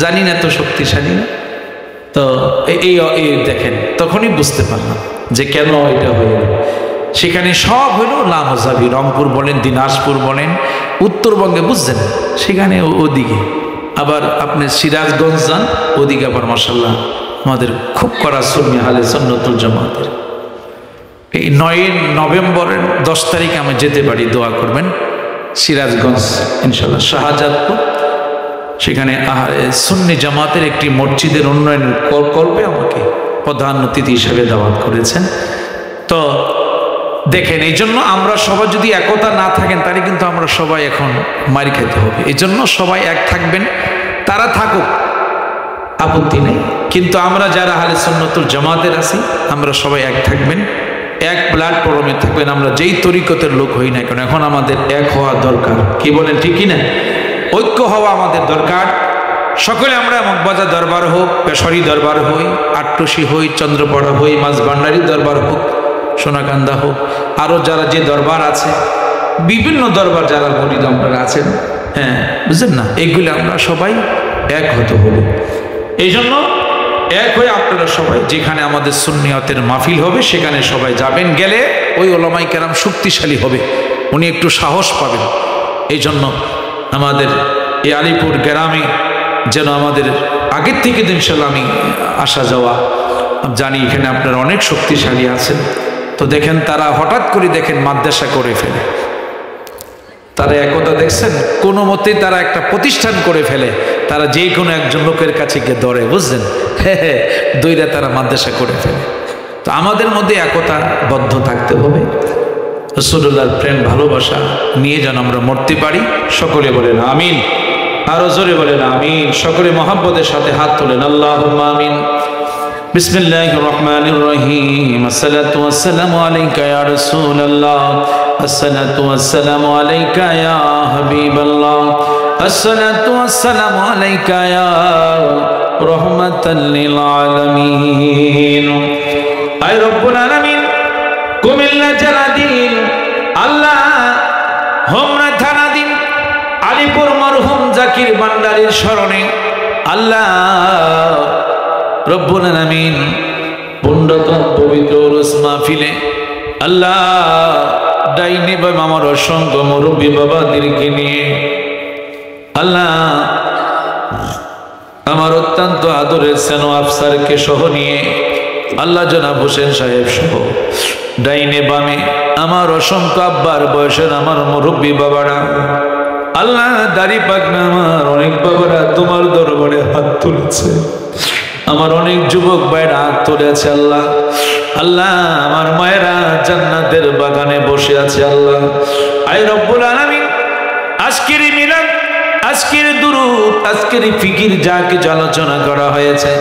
জানি না, এত শক্তিশালী না। তো এই দেখেন তখনই বুঝতে পারলাম যে কেন এটা হয়ে গেল। সেখানে সব হলো লা মুজাবি, রংপুর বলেন, দিনাজপুর বলেন, উত্তরবঙ্গে, বুঝছেন, সেখানে ওদিকে আবার আপনি সিরাজগঞ্জ যান, ওদিকে আবার মাশাআল্লাহ আমাদের খুব কড়া সুন্নি আহলে সুন্নাতুল জামাতের। এই 9 নভেম্বরের 10 তারিখে আমি যেতে পারি, দোয়া করবেন, সিরাজগঞ্জ ইনশাআল্লাহ, শাহজাদপুর, সেখানে সুন্নি জামাতের একটি মসজিদের উন্নয়ন কল্পে আমাকে প্রধান অতিথি হিসেবে দাওয়াত করেছেন। তো দেখেন, এই জন্য আমরা সবাই যদি একতা না থাকেন তাহলে কিন্তু আমরা সবাই এখন মারি খেতে হবে। এই জন্য সবাই এক থাকবেন, তারা থাকুক, আপত্তি নেই, কিন্তু আমরা যারা আহলে সুন্নাতুল জামাতের আছি আমরা সবাই এক থাকবেন, এক প্ল্যাটফর্মে থাকবেন। আমরা যেই তরিকতের লোক হই না কেন, এখন আমাদের এক হওয়া দরকার, কি বলেন ঠিক কি না? ঐক্য হওয়া আমাদের দরকার। সকলে আমরা মগবাজার দরবার হোক, পেশারি দরবার হই, আটটুসি হই, চন্দ্রপড়া হই, মাঝভান্ডারি দরবার হোক, সোনাকান্দা হোক, আরও যারা যে দরবার আছে, বিভিন্ন দরবার যারা মুরিদ আপনারা আছেন, হ্যাঁ বুঝলেন না, এইগুলো আমরা সবাই এক হতে হবে। এই জন্য এক হয়ে আপনারা সবাই যেখানে আমাদের সুন্নিয়তের মাহফিল হবে সেখানে সবাই যাবেন, গেলে ওই ওলামায়ে কেরাম শক্তিশালী হবে, উনি একটু সাহস পাবেন। এই জন্য আমাদের এই আলিপুর গ্রামে যেন আমাদের আগের থেকে ইনশাআল্লাহ আমি আসা যাওয়া জানি, এখানে আপনারা অনেক শক্তিশালী আছেন। তো দেখেন তারা হঠাৎ করে দেখেন মাদ্রাসা করে ফেলে, তারা একতা দেখছেন, কোনো মতেই তারা একটা প্রতিষ্ঠান করে ফেলে, তারা যে কোনো একজন লোকের কাছে গিয়ে ধরে, বুঝলেন, দইরা তারা মাদ্রাসা করে ফেলে। তো আমাদের মধ্যে একতাবদ্ধ থাকতে হবে, রাসূলুল্লাহর প্রেম ভালোবাসা নিয়ে যেন আমরা মরতে পারি। সকলে বলেন আমিন, আরো জোরে বলেন আমিন, সকলে মহব্বতের সাথে হাত তোলেন, আল্লাহুম্মা আমিন। বিসমিল্লাহির রহমানির রহিম। আসসালাতু ওয়াসসালামু আলাইকা ইয়া রাসূলুল্লাহ, আসসালাতু ওয়াসসালামু আলাইকা ইয়া হাবিবাল্লাহ, আসসালাতু ওয়াসসালামু আলাইকা ইয়া রাহমাতাল লিল আলামিন। আয় রব্বুল আলামিন, কুমিল্লা জেলাধীন আল্লাহ হোমনা থানাধীন আলিপুর মরহুম জাকির ভান্ডারীর স্মরণে আল্লাহ রব্বুল আলামিন পুণ্যতম পবিত্র উরুস মাহফিলে আল্লাহ ডাইনি ভাই আমার অসংখ্য মুরব্বী বাবাদেরকে নিয়ে আল্লাহ আমার অত্যন্ত আদরের সেনো আফসারকে সহ নিয়ে আল্লাহ জনাব হোসেন সাহেব সহ ডাইনে বামে আমার অসংখ্য আব্বার বয়সের আমার মুরব্বী বাবারা, আল্লাহ দাড়ি পাকনা আমার অনেক বাবারা তোমার দরবারে হাত তুলেছে, আমার অনেক যুবক ভাইরা হাত তুলেছে আল্লাহ। আল্লাহ আমার মায়েরা জান্নাতের বাগানে বসে আছে আল্লাহ। আয় রব্বুল আলামিন, আজকের মিলাদ, আজকের দুরূদ, আজকের ফিকির যা কিছু আলোচনা করা হয়েছে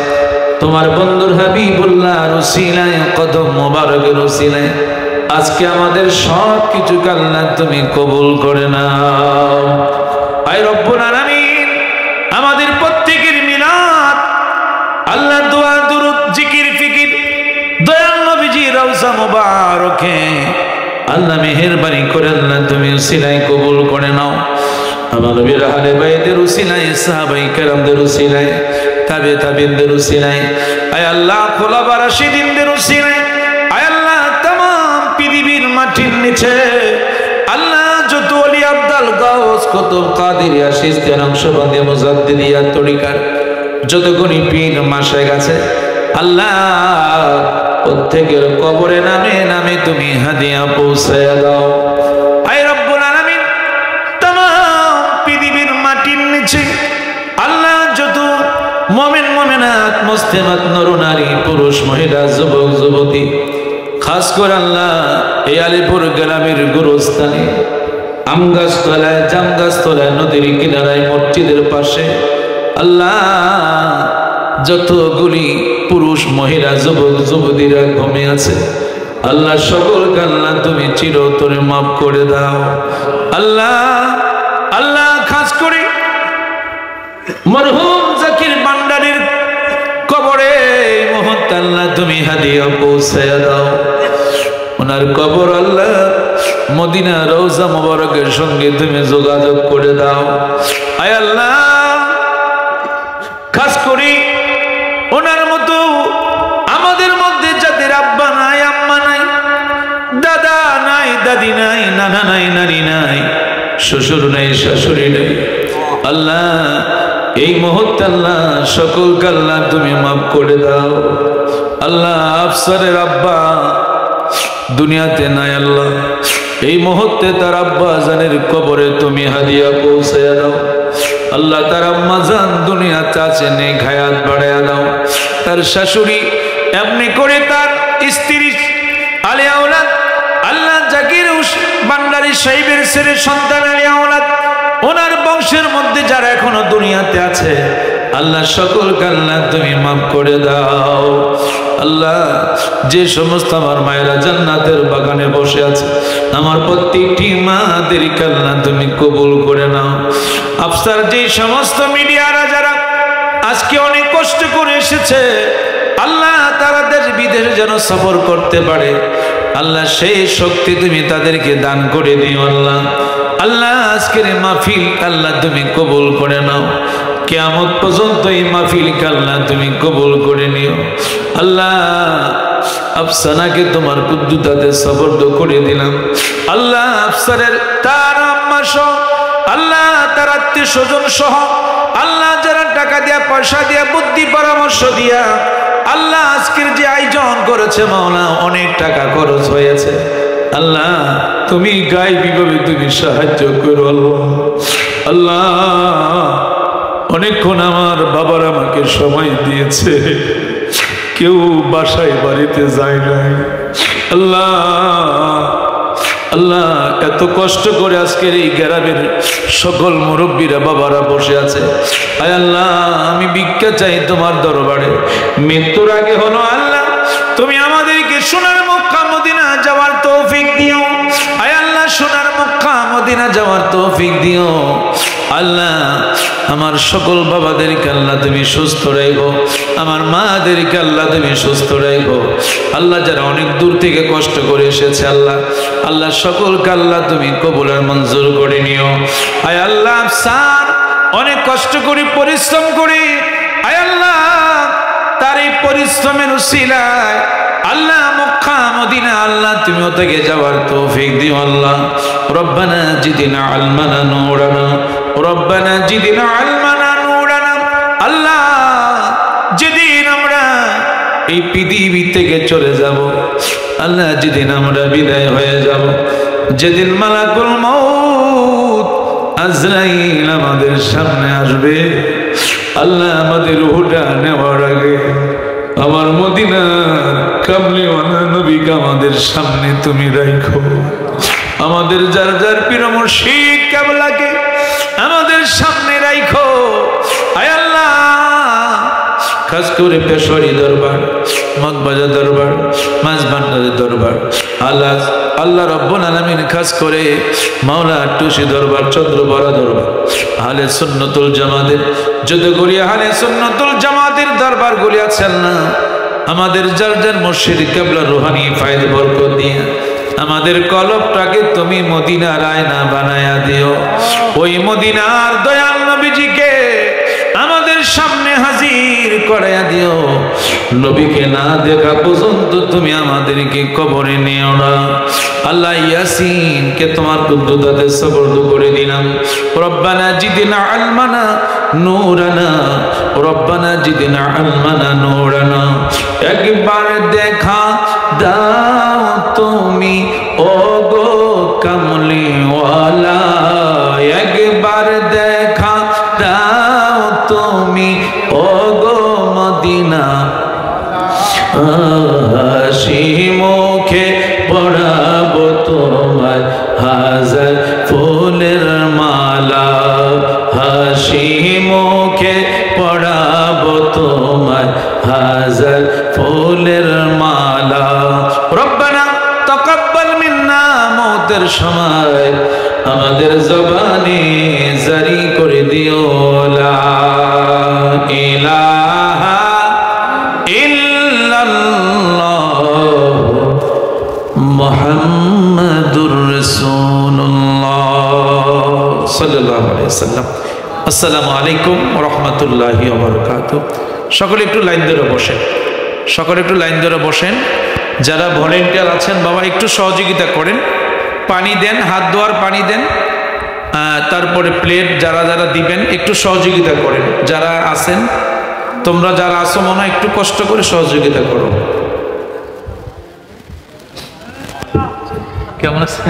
তোমার বন্ধুর হাবিবুল্লাহর উসিলায়, কদম মোবারকের উসিলায় আজকে আমাদের সব কিছু আল্লাহ তুমি কবুল করে নাও। আয় রব্বুল আলামিন, আমাদের প্রত্যেকের মিলাদ আল্লাহ দোয়া দুরূদ জিকির ফিকির দয়াল নবীজি রওজা মোবারকে আল্লাহ মেহেরবানি করে আল্লাহ তুমি উসিলায় কবুল করে নাও। আমার নবীর আহলে বাইতের উসিলায়, সাহাবায়ে কেরামদের উসিলায়, তাবিঈনদের উসিলায়, আয় আল্লাহ খোলাফা রাশিদিনদের উসিলায়, আয় আল্লাহ तमाम পৃথিবীর মাটির নিচে আল্লাহ যত ওলি আব্দাল গাউস কুতুব কাদেরিয়া চিশতিয়া নকশবন্দিয়া মুজাদ্দিদিয়া তরিকার যত গুণী পীর মাশায়েখ আছে আল্লাহ প্রত্যেকের কবরে নামে নামে তুমি হাদিয়া পৌঁছায়া দাও। আয় রব্বুল আলামিন तमाम পৃথিবীর মাটির নিচে আল্লাহ যত মুমিন মুমিনাত মুসলিমাত নর নারী পুরুষ মহিলা যুবক যুবতী খাস করে আল্লাহ এই আলিপুর গ্রামের গুরুস্থানে আমগাছতলায় জামগাছতলায় নদীর কিনারায় মসজিদের পাশে আল্লাহ যতগুলি পুরুষ মহিলা যুবক যুবতীরা ঘুমিয়ে আছে আল্লাহ সকলকে আল্লাহ তুমি চিরতরে মাফ করে দাও। আল্লাহ আল্লাহ খাস করে মরহুম জাকির ভান্ডারীর কবরে মুহূর্তে আল্লাহ তুমি হাদিয়া পৌঁছায়া দাও। ওনার কবর আল্লাহ মদিনা রওজা মুবারকের সঙ্গে তুমি যোগাযোগ করে দাও। আয় আল্লাহ খাস করে ওনার মতো আমাদের মধ্যে যাদের আব্বা নাই আম্মা নাই দাদা নাই দাদি নাই নানা নাই নানি নাই শ্বশুর নাই শাশুড়ি নাই আল্লাহ এই মুহূর্তে আল্লাহ সকলকে আল্লাহ তুমি মাফ করে দাও। আল্লাহ আফসারের আব্বা দুনিয়াতে নাই আল্লাহ এই মুহূর্তে তার আব্বা জানের কবরে তুমি হাদিয়া পৌঁছায়া দাও। আল্লাহ তার আম্মা জান দুনিয়াতে আছে নেই হায়াত বাড়ায়া দাও। তার শাশুড়ি এমনি করে তার স্ত্রী আলে আওলাদ আল্লাহ জাকির ভান্ডারী সাহেবের ছেলে সন্তান আলে আওলাদ ওনার বংশের মধ্যে যারা এখনো দুনিয়াতে আছে আল্লাহ সকলকে আল্লাহ তুমি মাফ করে দাও। আল্লাহ যে সমস্ত আমার মায়েরা জান্নাতের বাগানে বসে আছে আমার প্রত্যেকটি মাদেরকে আল্লাহ তুমি কবুল করে নাও। আফসার যে সমস্ত মিডিয়ারা যারা আজকে অনেক কষ্ট করে এসেছে আল্লাহ তারা দেশ বিদেশ যেন সফর করতে পারে আল্লাহ সেই শক্তি তুমি তাদেরকে দান করে দিও। আল্লাহ আল্লাহ আজকের মাহফিল আল্লাহ তুমি কবুল করে নাও। কিয়ামত পর্যন্ত এই মাহফিলকে আল্লাহ তুমি কবুল করে নিও। আল্লাহ আফসানাকে তোমার কুদ্দুতাতে সবর্দ করে দিলাম। আল্লাহ আফসারের তার আম্মা সহ আল্লাহ তার আত্মীয় স্বজন সহ আল্লাহ যারা টাকা দিয়া পয়সা দিয়া বুদ্ধি পরামর্শ দিয়া আল্লাহ আজকের যে আয়োজন করেছে মাওলা অনেক টাকা খরচ হয়েছে আল্লাহ তুমি গায়বীভাবে তুমি সাহায্য করো। আল্লাহ অনেকক্ষণ আমার বাবার আমাকে সময় দিয়েছে কেউ বাসায় বাড়িতে যায় নাই আল্লাহ আল্লাহ এত কষ্ট করে আজকের এই গ্রামের সকল মুরব্বীরা বাবারা বসে আছে আয় আল্লাহ আমি ভিক্ষা চাই তোমার দরবারে মৃত্যুর আগে হলো আল্লাহ তুমি আমাদেরকে সোনার মক্কা মদিনা যাওয়ার তৌফিক দিও। আয় আল্লাহ সোনার মক্কা মদিনা যাওয়ার তৌফিক দিও। আল্লাহ আমার সকল বাবাদেরকে আল্লাহ তুমি সুস্থ রাখো আমার মাদেরকে আল্লাহ তুমি সুস্থ রাখো আল্লাহ যারা অনেক দূর থেকে কষ্ট করে এসেছে আল্লাহ আল্লাহ সকলকে আল্লাহ তুমি কবুল আর মঞ্জুর করে নিও। আয় আল্লাহ আফসার অনেক কষ্ট করে পরিশ্রম করে আয় আল্লাহ তার এই পরিশ্রমের উসিলায় আল্লাহ মক্কা মদিনা আল্লাহ তুমি ওদিকে যাওয়ার তৌফিক দিও। আল্লাহ রব্বানা জিদনা ইলমানা নূরানা রব্বানা জিদনা ইলমানা নূরানা আল্লাহ যেদিন আমরা এই পৃথিবী থেকে চলে যাব আল্লাহ যেদিন আমরা বিদায় হয়ে যাব যেদিন মালাকুল মউত আজরাইল আমাদের সামনে আসবে আল্লাহ আমাদের রূহটা নেওয়ার আগে আমার মদিনার কামলিওয়ালা নবীকে আমাদের সামনে তুমি রাখো আমাদের যার যার পীর মুর্শিদ কেবলাকে আমাদের সামনে রাখো। আয় আল্লাহ খাস করে পেশোয়ারি দরবার মগবাজার দরবার মাঝবান্ডারের দরবার আল্লাহ আল্লাহ রব্বুল আলামিন খাস করে মাওলা টুসি দরবার চন্দ্রপাড়া দরবার আহলে সুন্নাতুল জামাতের যতগুলি আহলে সুন্নাতুল জামাতের দরবারগুলি আছে আল্লাহ আমাদের যার যার মুর্শিদ কিবলা রুহানি ফায়েজ বরকত দিয়ে আমাদের কলবটাকে তুমি মদিনার আয়না বানায়া দিও। ওই মদিনার দয়াল নবীজিকে আমাদের সামনে হাজির করায়া দিও। নবীকে না দেখা পর্যন্ত তুমি আমাদেরকে কবরে নিও না। আল্লাহ ইয়াসিনকে তোমার কুদ্দুতাতে সুপর্দ করে দিলাম। রব্বানা জিদনা আলমানা নূরানা, রব্বানা জিদনা আলমানা নূরানা। একবার দেখা দাও তুমি ওগো কামলিওয়ালা, একবার দেখা দাও তুমি ওগো মদিনা। হাসি মুখে পড়াবো তোমার হাজার ফুলের মালা, হাসি মুখে পড়াবো তোমার হাজার ফুলের মালা। রব্বানা তাকাব্বাল মিন্না, মওতের সময় আমাদের জবানে জারি করে দিও লা ইলাহা ইল্লাল্লাহ মুহাম্মাদুর রাসূলুল্লাহ সাল্লাল্লাহু আলাইহি ওয়াসাল্লাম। আসসালামু আলাইকুম ওয়া রাহমাতুল্লাহি ওয়া বারাকাতুহু। সকলে একটু লাইন ধরে বসেন, সকলে একটু লাইন ধরে বসেন। যারা ভলেন্টিয়ার আছেন বাবা একটু সহযোগিতা করেন, পানি দেন, হাত ধোয়ার পানি দেন, তারপরে প্লেট যারা যারা দিবেন একটু সহযোগিতা করেন। যারা আছেন, তোমরা যারা আসো মনে হয় একটু কষ্ট করে সহযোগিতা করো। কেমন আছে?